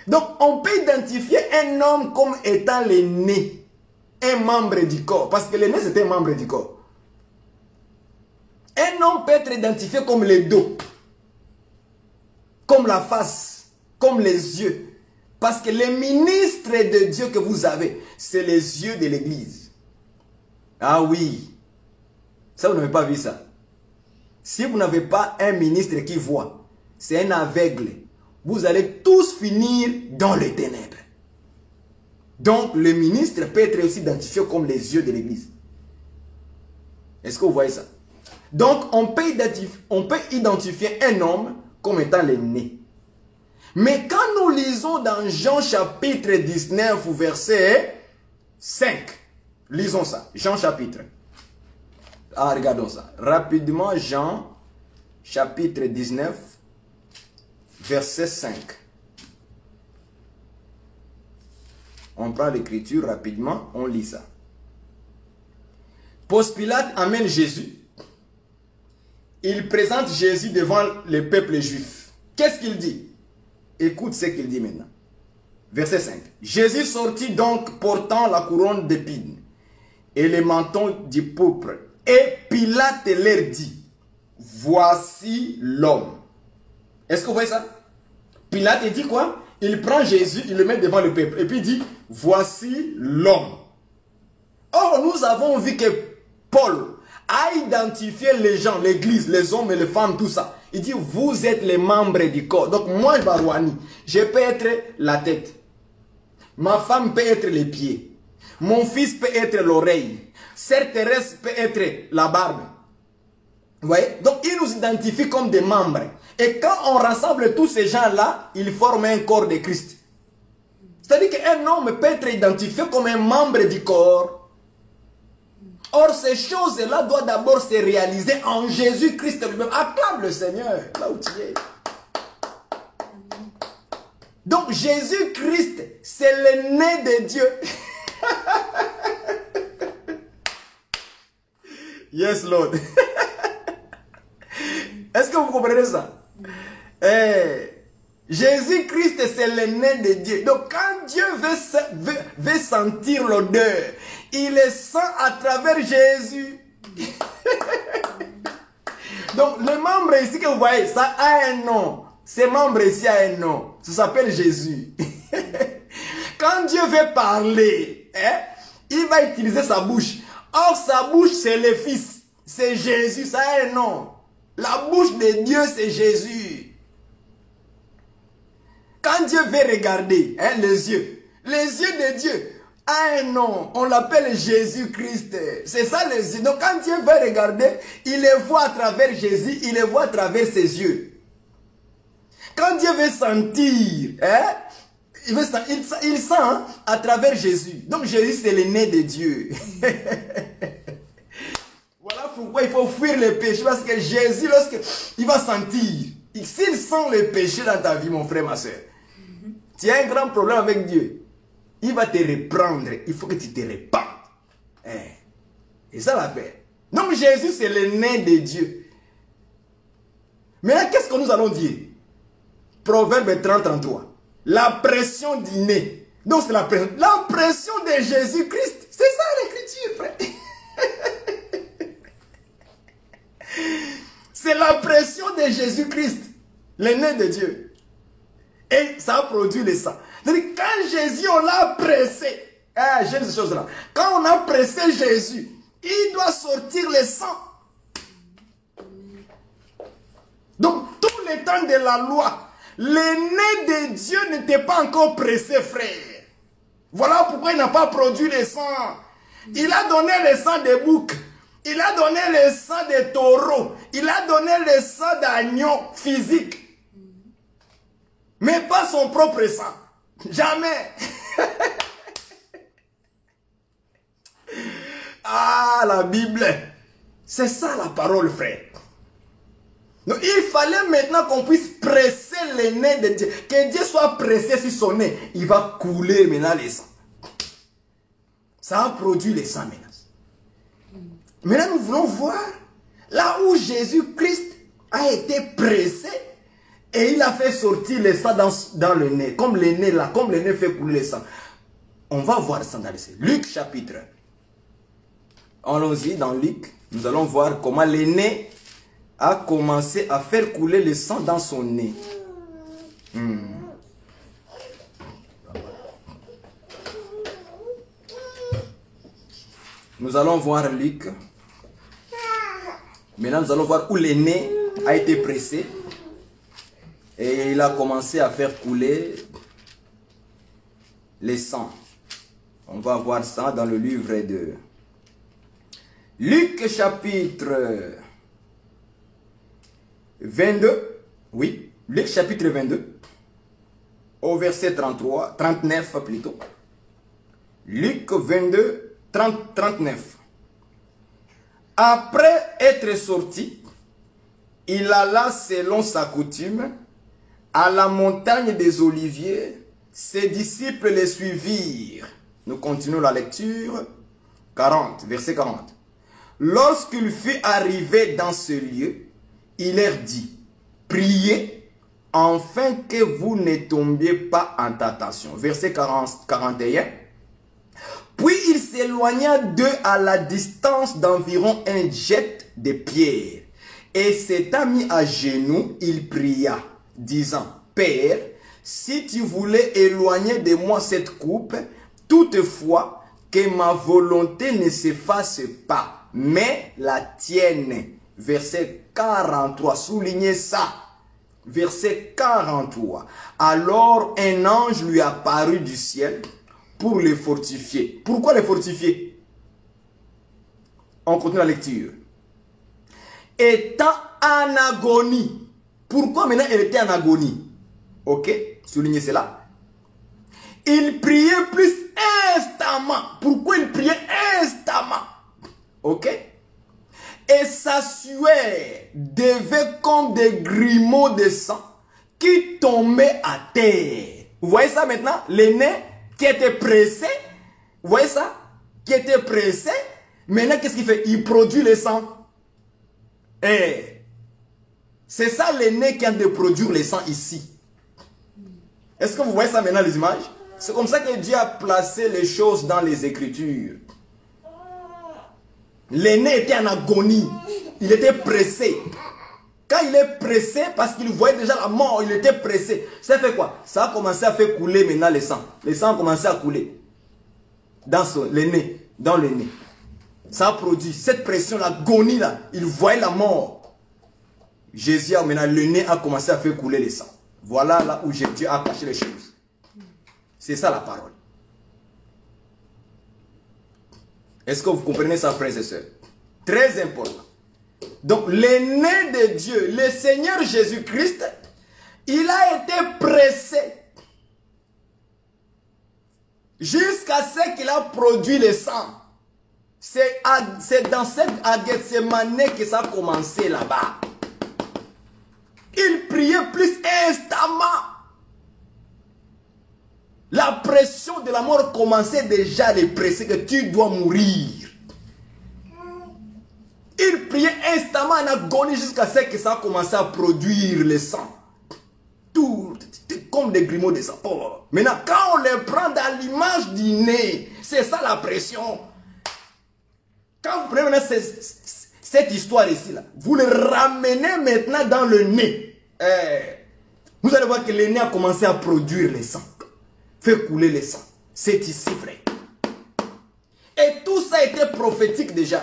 Donc, on peut identifier un homme comme étant le nez, un membre du corps. Parce que le nez, c'est un membre du corps. Un homme peut être identifié comme le dos, comme la face, comme les yeux. Parce que le ministre de Dieu que vous avez, c'est les yeux de l'église. Ah oui. Ça, vous n'avez pas vu ça. Si vous n'avez pas un ministre qui voit, c'est un aveugle. Vous allez tous finir dans les ténèbres. Donc, le ministre peut être aussi identifié comme les yeux de l'église. Est-ce que vous voyez ça? Donc, on peut identifier un homme comme étant le nez. Mais quand nous lisons dans Jean chapitre 19, verset 5, lisons ça, Jean chapitre. Ah, regardons ça. Rapidement, Jean chapitre 19, verset 5. On prend l'écriture rapidement, on lit ça. Ponce Pilate amène Jésus. Il présente Jésus devant le peuple juif. Qu'est-ce qu'il dit? Écoute ce qu'il dit maintenant. Verset 5. Jésus sortit donc portant la couronne d'épines et le menton du pourpre. Et Pilate leur dit, voici l'homme. Est-ce que vous voyez ça? Pilate dit quoi? Il prend Jésus, il le met devant le peuple. Et puis il dit, voici l'homme. Or, nous avons vu que Paul a identifié les gens, l'église, les hommes et les femmes, tout ça. Il dit, vous êtes les membres du corps. Donc moi, Barouani, je peux être la tête. Ma femme peut être les pieds. Mon fils peut être l'oreille. Sœur Thérèse peut être la barbe. Vous voyez? Donc il nous identifie comme des membres. Et quand on rassemble tous ces gens-là, ils forment un corps de Christ. C'est-à-dire qu'un homme peut être identifié comme un membre du corps. Or, ces choses-là doivent d'abord se réaliser en Jésus-Christ lui-même. Acclame le Seigneur, là où tu es. Donc, Jésus-Christ, c'est le nez de Dieu. Yes, Lord. Est-ce que vous comprenez ça? Jésus-Christ, c'est le nez de Dieu. Donc, quand Dieu veut sentir l'odeur, il le sent à travers Jésus. Donc, le membre ici que vous voyez, ça a un nom. Ce membre ici a un nom. Ça s'appelle Jésus. Quand Dieu veut parler, il va utiliser sa bouche. Or, sa bouche, c'est le Fils. C'est Jésus, ça a un nom. La bouche de Dieu, c'est Jésus. Quand Dieu veut regarder, les yeux de Dieu a un nom. On l'appelle Jésus-Christ. C'est ça les yeux. Donc quand Dieu veut regarder, il les voit à travers Jésus, il les voit à travers ses yeux. Quand Dieu veut sentir, il sent à travers Jésus. Donc Jésus, c'est le nez de Dieu. Voilà pourquoi il faut fuir les péchés. Parce que Jésus, lorsqu'il va sentir, s'il sent le péché dans ta vie, mon frère, ma soeur, tu as un grand problème avec Dieu. Il va te reprendre. Il faut que tu te répandes. Et ça l'affaire. Donc Jésus, c'est le nez de Dieu. Maintenant, qu'est-ce que nous allons dire? Proverbe 30-33. La pression du nez. Donc c'est la pression de Jésus-Christ. C'est ça l'écriture, frère. C'est la pression de Jésus-Christ. Le nez de Dieu. Et ça a produit le sang. C'est-à-dire, quand Jésus, on l'a pressé. J'aime ces choses-là. Quand on a pressé Jésus, il doit sortir le sang. Donc, tout le temps de la loi, le nez de Dieu n'était pas encore pressé, frère. Voilà pourquoi il n'a pas produit le sang. Il a donné le sang des boucs. Il a donné le sang des taureaux. Il a donné le sang d'agneau physique. Mais pas son propre sang. Jamais. Ah, la Bible. C'est ça la parole, frère. Donc il fallait maintenant qu'on puisse presser le nez de Dieu. Que Dieu soit pressé sur son nez. Il va couler maintenant les sangs. Ça a produit les sangs maintenant. Maintenant nous voulons voir là où Jésus-Christ a été pressé et il a fait sortir les sangs dans le nez. Comme le nez là, comme le nez fait couler les sangs. On va voir ça dans le Luc chapitre 1. Allons-y dans Luc. Nous allons voir comment le nez a commencé à faire couler le sang dans son nez. Nous allons voir Luc. Maintenant, nous allons voir où le nez a été pressé. Et il a commencé à faire couler le sang. On va voir ça dans le livre de Luc chapitre 22. Oui, Luc chapitre 22. Au verset 39 plutôt. Luc 22, 39. Après être sorti, il alla selon sa coutume à la montagne des Oliviers. Ses disciples les suivirent. Nous continuons la lecture. 40, verset 40. Lorsqu'il fut arrivé dans ce lieu, il leur dit, priez, afin que vous ne tombiez pas en tentation. Verset 41. Puis il s'éloigna d'eux à la distance d'environ un jet de pierre. Et s'étant mis à genoux, il pria, disant, Père, si tu voulais éloigner de moi cette coupe, toutefois que ma volonté ne se fasse pas, mais la tienne. Verset 43, soulignez ça. Verset 43. Alors un ange lui apparut du ciel pour les fortifier. Pourquoi les fortifier? On continue la lecture. Étant en agonie. Pourquoi maintenant elle était en agonie? Ok, soulignez cela. Il priait plus instamment. Pourquoi il priait instamment? Ok. Et sa sueur devait comme des grumeaux de sang qui tombaient à terre. Vous voyez ça maintenant? Le nez qui était pressé. Vous voyez ça? Qui était pressé. Maintenant, qu'est-ce qu'il fait? Il produit le sang. Et c'est ça le nez qui a de produire le sang ici. Est-ce que vous voyez ça maintenant, les images? C'est comme ça que Dieu a placé les choses dans les Écritures. L'aîné était en agonie. Il était pressé. Quand il est pressé, parce qu'il voyait déjà la mort, il était pressé. Ça fait quoi? Ça a commencé à faire couler maintenant le sang. Le sang a commencé à couler. Dans le nez. Dans le nez. Ça a produit cette pression, l'agonie là. Il voyait la mort. Jésus, maintenant, le nez a commencé à faire couler le sang. Voilà là où Dieu a caché les choses. C'est ça la parole. Est-ce que vous comprenez ça, frères et sœurs? Très important. Donc, l'aîné de Dieu, le Seigneur Jésus-Christ, il a été pressé jusqu'à ce qu'il a produit le sang. C'est dans cette Gethsémane que ça a commencé là-bas. Il priait plus instamment. La pression de la mort commençait déjà à le presser que tu dois mourir. Il priait instamment en agonie jusqu'à ce que ça a commencé à produire le sang. Tout comme des grumeaux de sang. Oh. Maintenant, quand on les prend dans l'image du nez, c'est ça la pression. Quand vous prenez maintenant cette histoire ici, là, vous le ramenez maintenant dans le nez. Vous allez voir que le nez a commencé à produire le sang. Fait couler le sang. C'est ici, frère. Et tout ça était prophétique déjà.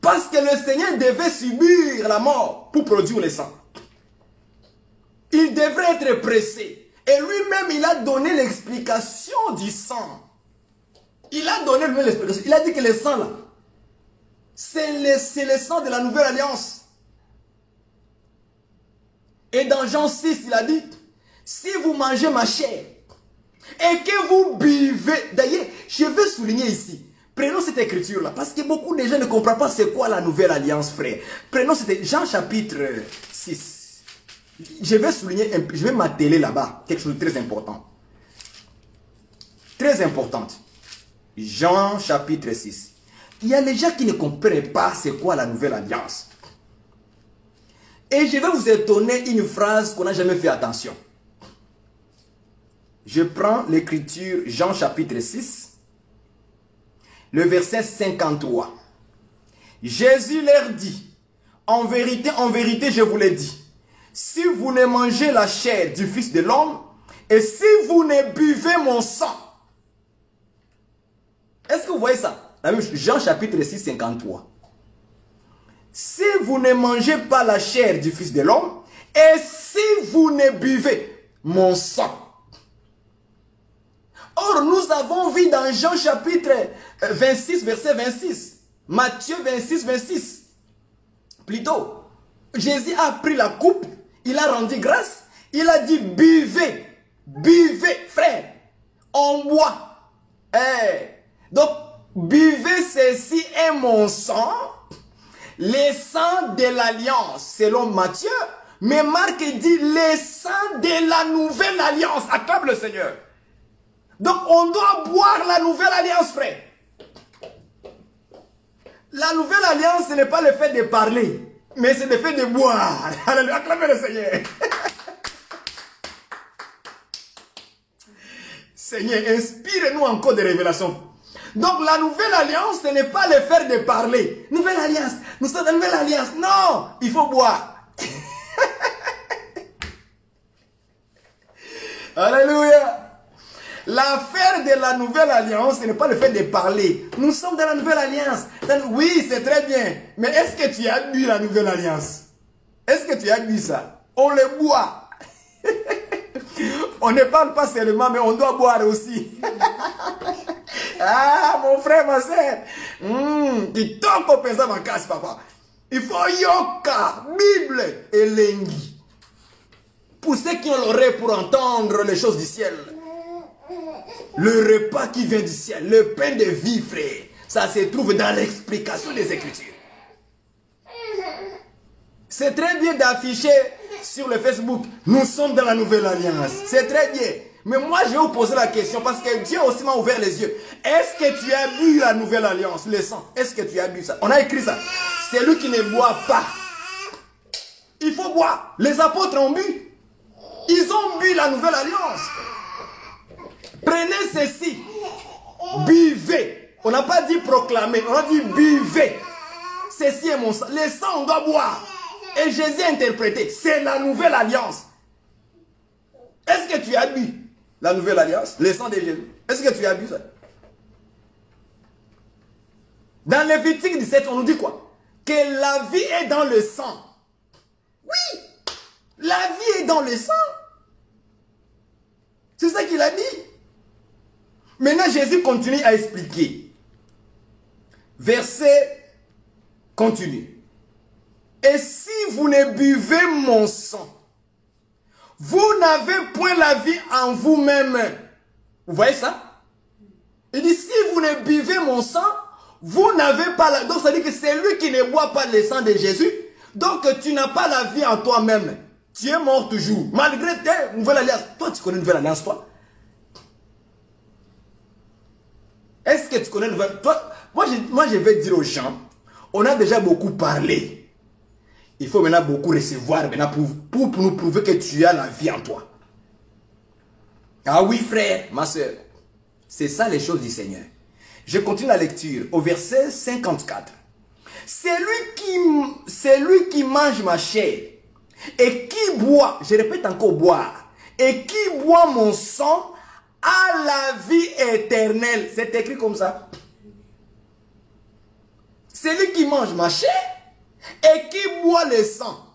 Parce que le Seigneur devait subir la mort pour produire le sang. Il devrait être pressé. Et lui-même, il a donné l'explication du sang. Il a donné lui-même l'explication. Il a dit que le sang, là, c'est le sang de la nouvelle alliance. Et dans Jean 6, il a dit, si vous mangez ma chair et que vous buvez, d'ailleurs, je veux souligner ici, prenons cette écriture-là, parce que beaucoup de gens ne comprennent pas c'est quoi la nouvelle alliance, frère. Prenons Jean chapitre 6. Je vais souligner, je vais m'atteler là-bas, quelque chose de très important. Très importante. Jean chapitre 6. Il y a les gens qui ne comprennent pas c'est quoi la nouvelle alliance. Et je vais vous étonner une phrase qu'on n'a jamais fait attention. Je prends l'écriture Jean chapitre 6, le verset 53. Jésus leur dit, en vérité, je vous l'ai dit, si vous ne mangez la chair du Fils de l'homme, et si vous ne buvez mon sang. Est-ce que vous voyez ça? Jean chapitre 6, 53. Si vous ne mangez pas la chair du Fils de l'homme, et si vous ne buvez mon sang. Or, nous avons vu dans Jean chapitre 26, verset 26. Matthieu 26, 26. Plutôt, Jésus a pris la coupe, il a rendu grâce, il a dit, buvez, buvez, frère, on boit. Donc, buvez ceci est mon sang, les sangs de l'alliance, selon Matthieu. Mais Marc dit, les sangs de la nouvelle alliance. Acclame le Seigneur. Donc, on doit boire la nouvelle alliance, frère. La nouvelle alliance, ce n'est pas le fait de parler, mais c'est le fait de boire. Alléluia, acclamez le Seigneur. Seigneur, inspire-nous encore des révélations. Donc, la nouvelle alliance, ce n'est pas le fait de parler. Nouvelle alliance, nous sommes dans la nouvelle alliance. Non, il faut boire. Alléluia. L'affaire de la nouvelle alliance, ce n'est pas le fait de parler. Nous sommes dans la nouvelle alliance. Oui, c'est très bien. Mais est-ce que tu as bu la nouvelle alliance? Est-ce que tu as bu ça? On le boit. On ne parle pas seulement, mais on doit boire aussi. Ah, mon frère, ma soeur. Tu tombes au pesant ma casse, papa. Il faut yoka, Bible et lengi. Pour ceux qui ont l'oreille pour entendre les choses du ciel. Le repas qui vient du ciel, le pain de vie, frère, ça se trouve dans l'explication des Écritures. C'est très bien d'afficher sur le Facebook, nous sommes dans la nouvelle alliance. C'est très bien. Mais moi, je vais vous poser la question parce que Dieu aussi m'a ouvert les yeux. Est-ce que tu as bu la nouvelle alliance, le sang? Est-ce que tu as bu ça? On a écrit ça. C'est lui qui ne boit pas. Il faut boire. Les apôtres ont bu. Ils ont bu la nouvelle alliance. Prenez ceci. Buvez. On n'a pas dit proclamer. On a dit buvez. Ceci est mon sang. Le sang, on doit boire. Et Jésus a interprété. C'est la nouvelle alliance. Est-ce que tu as bu la nouvelle alliance? Le sang de Jésus. Est-ce que tu as bu ça? Dans Lévitique 17, on nous dit quoi? Que la vie est dans le sang. Oui. La vie est dans le sang. C'est ça qu'il a dit. Maintenant, Jésus continue à expliquer. Verset continue. Et si vous ne buvez mon sang, vous n'avez point la vie en vous-même. Vous voyez ça? Il dit, si vous ne buvez mon sang, vous n'avez pas la... Donc, ça veut dire que c'est lui qui ne boit pas le sang de Jésus. Donc, tu n'as pas la vie en toi-même. Tu es mort toujours. Malgré tes nouvelles alliances. Toi, tu connais une nouvelle alliance, toi? Est-ce que tu connais une nouvelle... Toi, moi, je vais dire aux gens, on a déjà beaucoup parlé. Il faut maintenant beaucoup recevoir maintenant pour nous prouver que tu as la vie en toi. Ah oui, frère, ma soeur. C'est ça les choses du Seigneur. Je continue la lecture au verset 54. C'est lui qui mange ma chair et qui boit, je répète encore boire, et qui boit mon sang a la vie éternelle. C'est écrit comme ça. C'est lui qui mange ma chair et qui boit le sang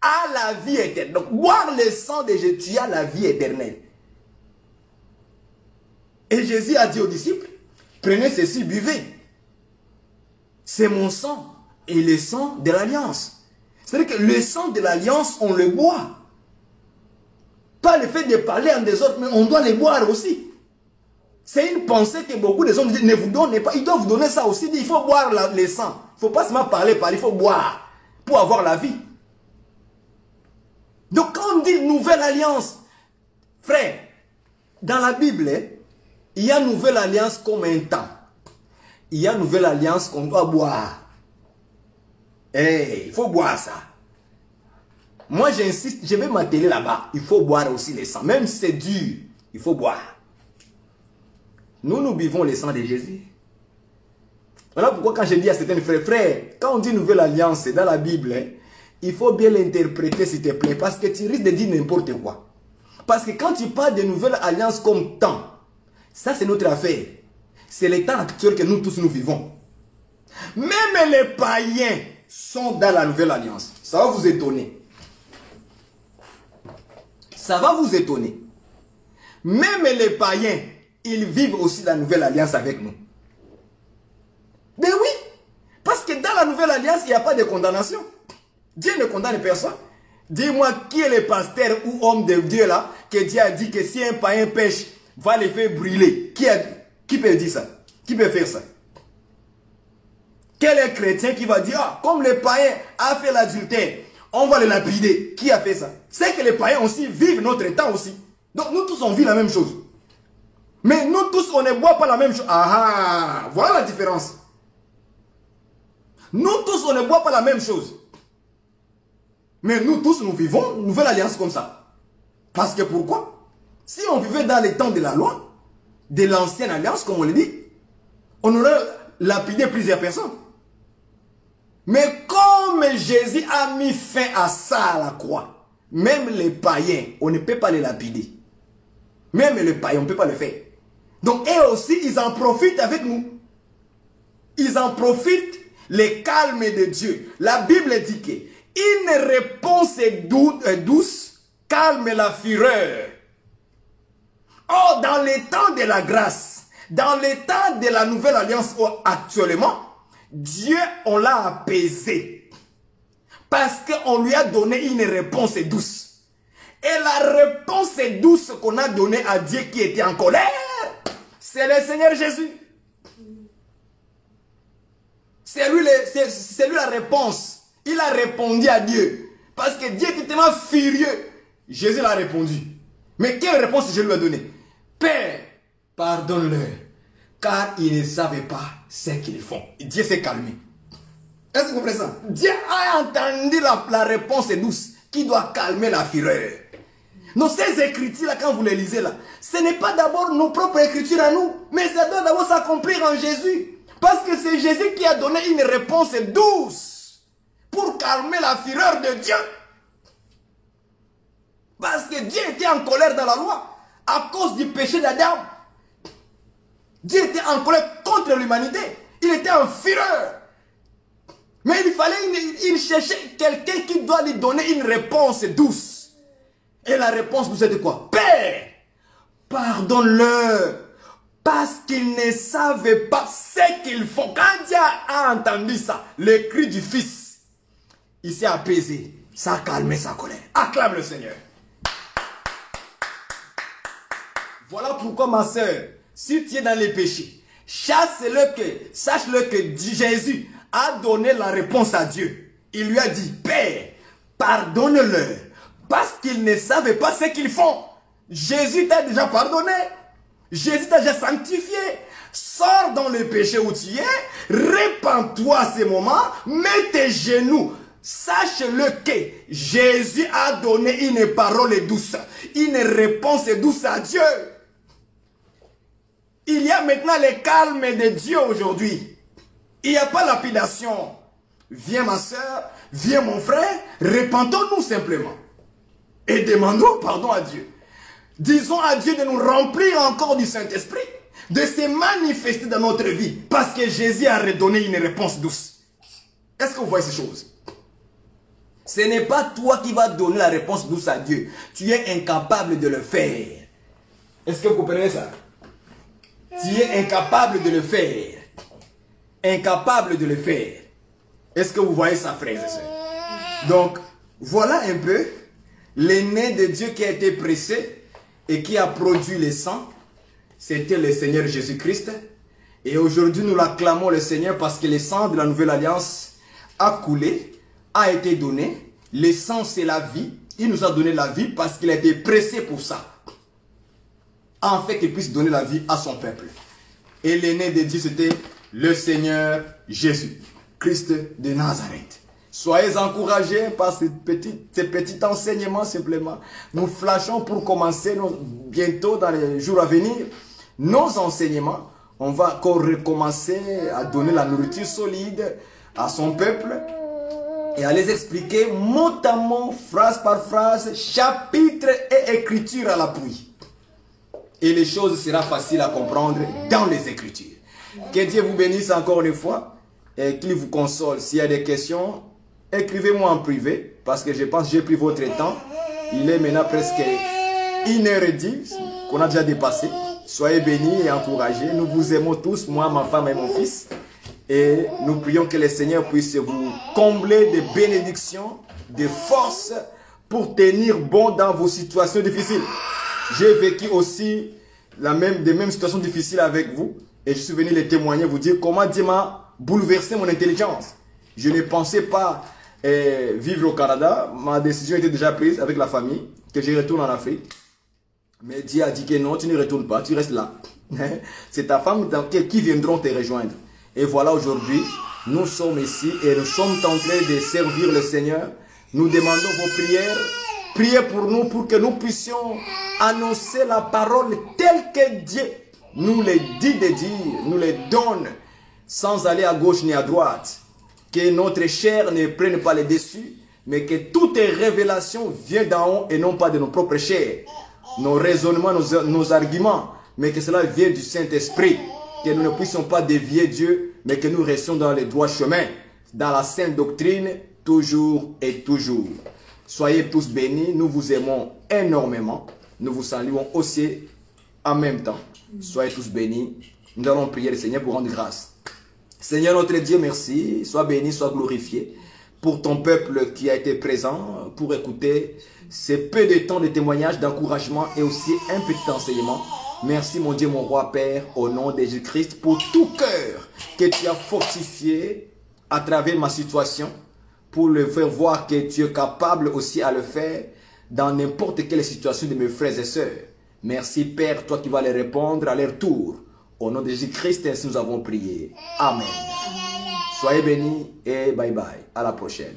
a la vie éternelle. Donc, boire le sang de Jésus, tu as la vie éternelle. Et Jésus a dit aux disciples, prenez ceci, buvez. C'est mon sang et le sang de l'alliance. C'est-à-dire que le sang de l'alliance, on le boit. Pas le fait de parler en désordre, mais on doit le boire aussi. C'est une pensée que beaucoup de gens disent, ne vous donnez pas. Ils doivent vous donner ça aussi. Il faut boire le sang. Il ne faut pas seulement parler, il faut boire pour avoir la vie. Donc quand on dit nouvelle alliance, frère, dans la Bible, il y a nouvelle alliance comme un temps. Il y a nouvelle alliance qu'on doit boire. Il faut boire ça. Moi j'insiste, je vais m'atteler là-bas. Il faut boire aussi le sang. Même si c'est dur, il faut boire. Nous buvons le sang de Jésus. Voilà pourquoi quand je dis à certains frères, quand on dit nouvelle alliance, c'est dans la Bible, il faut bien l'interpréter s'il te plaît, parce que tu risques de dire n'importe quoi. Parce que quand tu parles de nouvelle alliance comme temps, ça c'est notre affaire. C'est le temps actuel que nous tous nous vivons. Même les païens sont dans la nouvelle alliance. Ça va vous étonner. Ça va vous étonner. Même les païens, ils vivent aussi la nouvelle alliance avec nous. Mais oui, parce que dans la nouvelle alliance, il n'y a pas de condamnation. Dieu ne condamne personne. Dis-moi qui est le pasteur ou homme de Dieu là, que Dieu a dit que si un païen pêche, va les faire brûler. Qui peut dire ça? Qui peut faire ça? Quel est le chrétien qui va dire, ah, comme le païen a fait l'adultère, on va le lapider? Qui a fait ça? C'est que les païens aussi vivent notre temps aussi. Donc nous tous on vit la même chose. Mais nous tous on ne boit pas la même chose. Ah ah, voilà la différence. Nous tous on ne boit pas la même chose. Mais nous tous nous vivons une nouvelle alliance comme ça. Parce que pourquoi? Si on vivait dans les temps de la loi, de l'ancienne alliance comme on le dit, on aurait lapidé plusieurs personnes. Mais comme Jésus a mis fin à ça à la croix, même les païens, on ne peut pas les lapider. Même les païens, on ne peut pas le faire. Donc eux aussi, ils en profitent avec nous. Ils en profitent, les calmes de Dieu. La Bible dit que une réponse douce calme la fureur. Or, dans les temps de la grâce, dans les temps de la nouvelle alliance actuellement, Dieu, on l'a apaisé. Parce qu'on lui a donné une réponse douce. Et la réponse douce qu'on a donnée à Dieu qui était en colère, c'est le Seigneur Jésus. C'est lui la réponse. Il a répondu à Dieu. Parce que Dieu était tellement furieux. Jésus l'a répondu. Mais quelle réponse Jésus lui a donnée? Père, pardonne-leur, car ils ne savaient pas ce qu'ils font. Dieu s'est calmé. Est-ce que vous comprenez ça? Dieu a entendu la réponse douce qui doit calmer la fureur. Donc ces écritures-là, quand vous les lisez là, ce n'est pas d'abord nos propres écritures à nous, mais ça doit d'abord s'accomplir en Jésus. Parce que c'est Jésus qui a donné une réponse douce pour calmer la fureur de Dieu. Parce que Dieu était en colère dans la loi à cause du péché d'Adam. Dieu était en colère contre l'humanité. Il était en fureur. Mais il cherchait quelqu'un qui doit lui donner une réponse douce. Et la réponse douce était quoi? Père, pardonne-leur, parce qu'ils ne savaient pas ce qu'ils font. Quand Dieu a entendu ça, le cri du Fils, il s'est apaisé. Ça a calmé sa colère. Acclame le Seigneur. Voilà pourquoi ma soeur, si tu es dans les péchés, sache-le que Jésus a donné la réponse à Dieu. Il lui a dit, Père, pardonne-leur, parce qu'ils ne savaient pas ce qu'ils font. Jésus t'a déjà pardonné. Jésus t'a déjà sanctifié. Sors dans le péché où tu es, répands-toi à ce moment, mets tes genoux. Sache-le que Jésus a donné une parole douce, une réponse douce à Dieu. Il y a maintenant le calme de Dieu aujourd'hui. Il n'y a pas lapidation. Viens ma soeur, viens mon frère, répentons-nous simplement. Et demandons pardon à Dieu. Disons à Dieu de nous remplir encore du Saint-Esprit, de se manifester dans notre vie, parce que Jésus a redonné une réponse douce. Est-ce que vous voyez ces choses? Ce n'est pas toi qui vas donner la réponse douce à Dieu. Tu es incapable de le faire. Est-ce que vous comprenez ça? Tu es incapable de le faire. Incapable de le faire. Est-ce que vous voyez ça, frères et sœurs? Donc, voilà un peu l'aîné de Dieu qui a été pressé et qui a produit le sang. c'était le Seigneur Jésus-Christ. Et aujourd'hui, nous l'acclamons le Seigneur parce que le sang de la nouvelle alliance a coulé, a été donné. Le sang, c'est la vie. Il nous a donné la vie parce qu'il a été pressé pour ça. Afin qu'il puisse donner la vie à son peuple. Et l'aîné de Dieu, c'était le Seigneur Jésus-Christ de Nazareth. Soyez encouragés par ces petits enseignements simplement. Nous flashons pour commencer bientôt dans les jours à venir nos enseignements. On va encore recommencer à donner la nourriture solide à son peuple et à les expliquer mot à mot, phrase par phrase, chapitre et écriture à l'appui. Et les choses seront faciles à comprendre dans les Écritures. Que Dieu vous bénisse encore une fois et qu'il vous console. S'il y a des questions, écrivez-moi en privé parce que je pense que j'ai pris votre temps. Il est maintenant presque 1h10 qu'on a déjà dépassé. Soyez bénis et encouragés. Nous vous aimons tous, moi, ma femme et mon fils. Et nous prions que le Seigneur puisse vous combler de bénédictions, de forces pour tenir bon dans vos situations difficiles. J'ai vécu aussi des mêmes situations difficiles avec vous. Et je suis venu les témoigner, vous dire comment Dieu m'a bouleversé mon intelligence. Je ne pensais pas vivre au Canada. Ma décision était déjà prise avec la famille, que je retourne en Afrique. Mais Dieu a dit que non, tu ne retournes pas, tu restes là. C'est ta femme qui viendront te rejoindre. Et voilà, aujourd'hui, nous sommes ici et nous sommes en train de servir le Seigneur. Nous demandons vos prières. Priez pour nous pour que nous puissions annoncer la parole telle que Dieu nous les dit de dire, nous les donne sans aller à gauche ni à droite. Que notre chair ne prenne pas le dessus, mais que toute révélation vienne d'en haut et non pas de nos propres chairs. Nos raisonnements, nos arguments, mais que cela vienne du Saint-Esprit. Que nous ne puissions pas dévier Dieu, mais que nous restions dans les droits chemins, dans la sainte doctrine, toujours et toujours. Soyez tous bénis, nous vous aimons énormément. Nous vous saluons aussi en même temps. Soyez tous bénis. Nous allons prier le Seigneur pour rendre grâce. Seigneur notre Dieu, merci. Sois béni, sois glorifié pour ton peuple qui a été présent, pour écouter ces peu de temps de témoignages, d'encouragement et aussi un petit enseignement. Merci mon Dieu, mon roi Père, au nom de Jésus-Christ, pour tout cœur que tu as fortifié à travers ma situation, pour le faire voir que tu es capable aussi à le faire dans n'importe quelle situation de mes frères et sœurs. Merci Père, toi qui vas les répondre à leur tour. Au nom de Jésus-Christ, ainsi nous avons prié. Amen. Soyez bénis et bye bye. À la prochaine.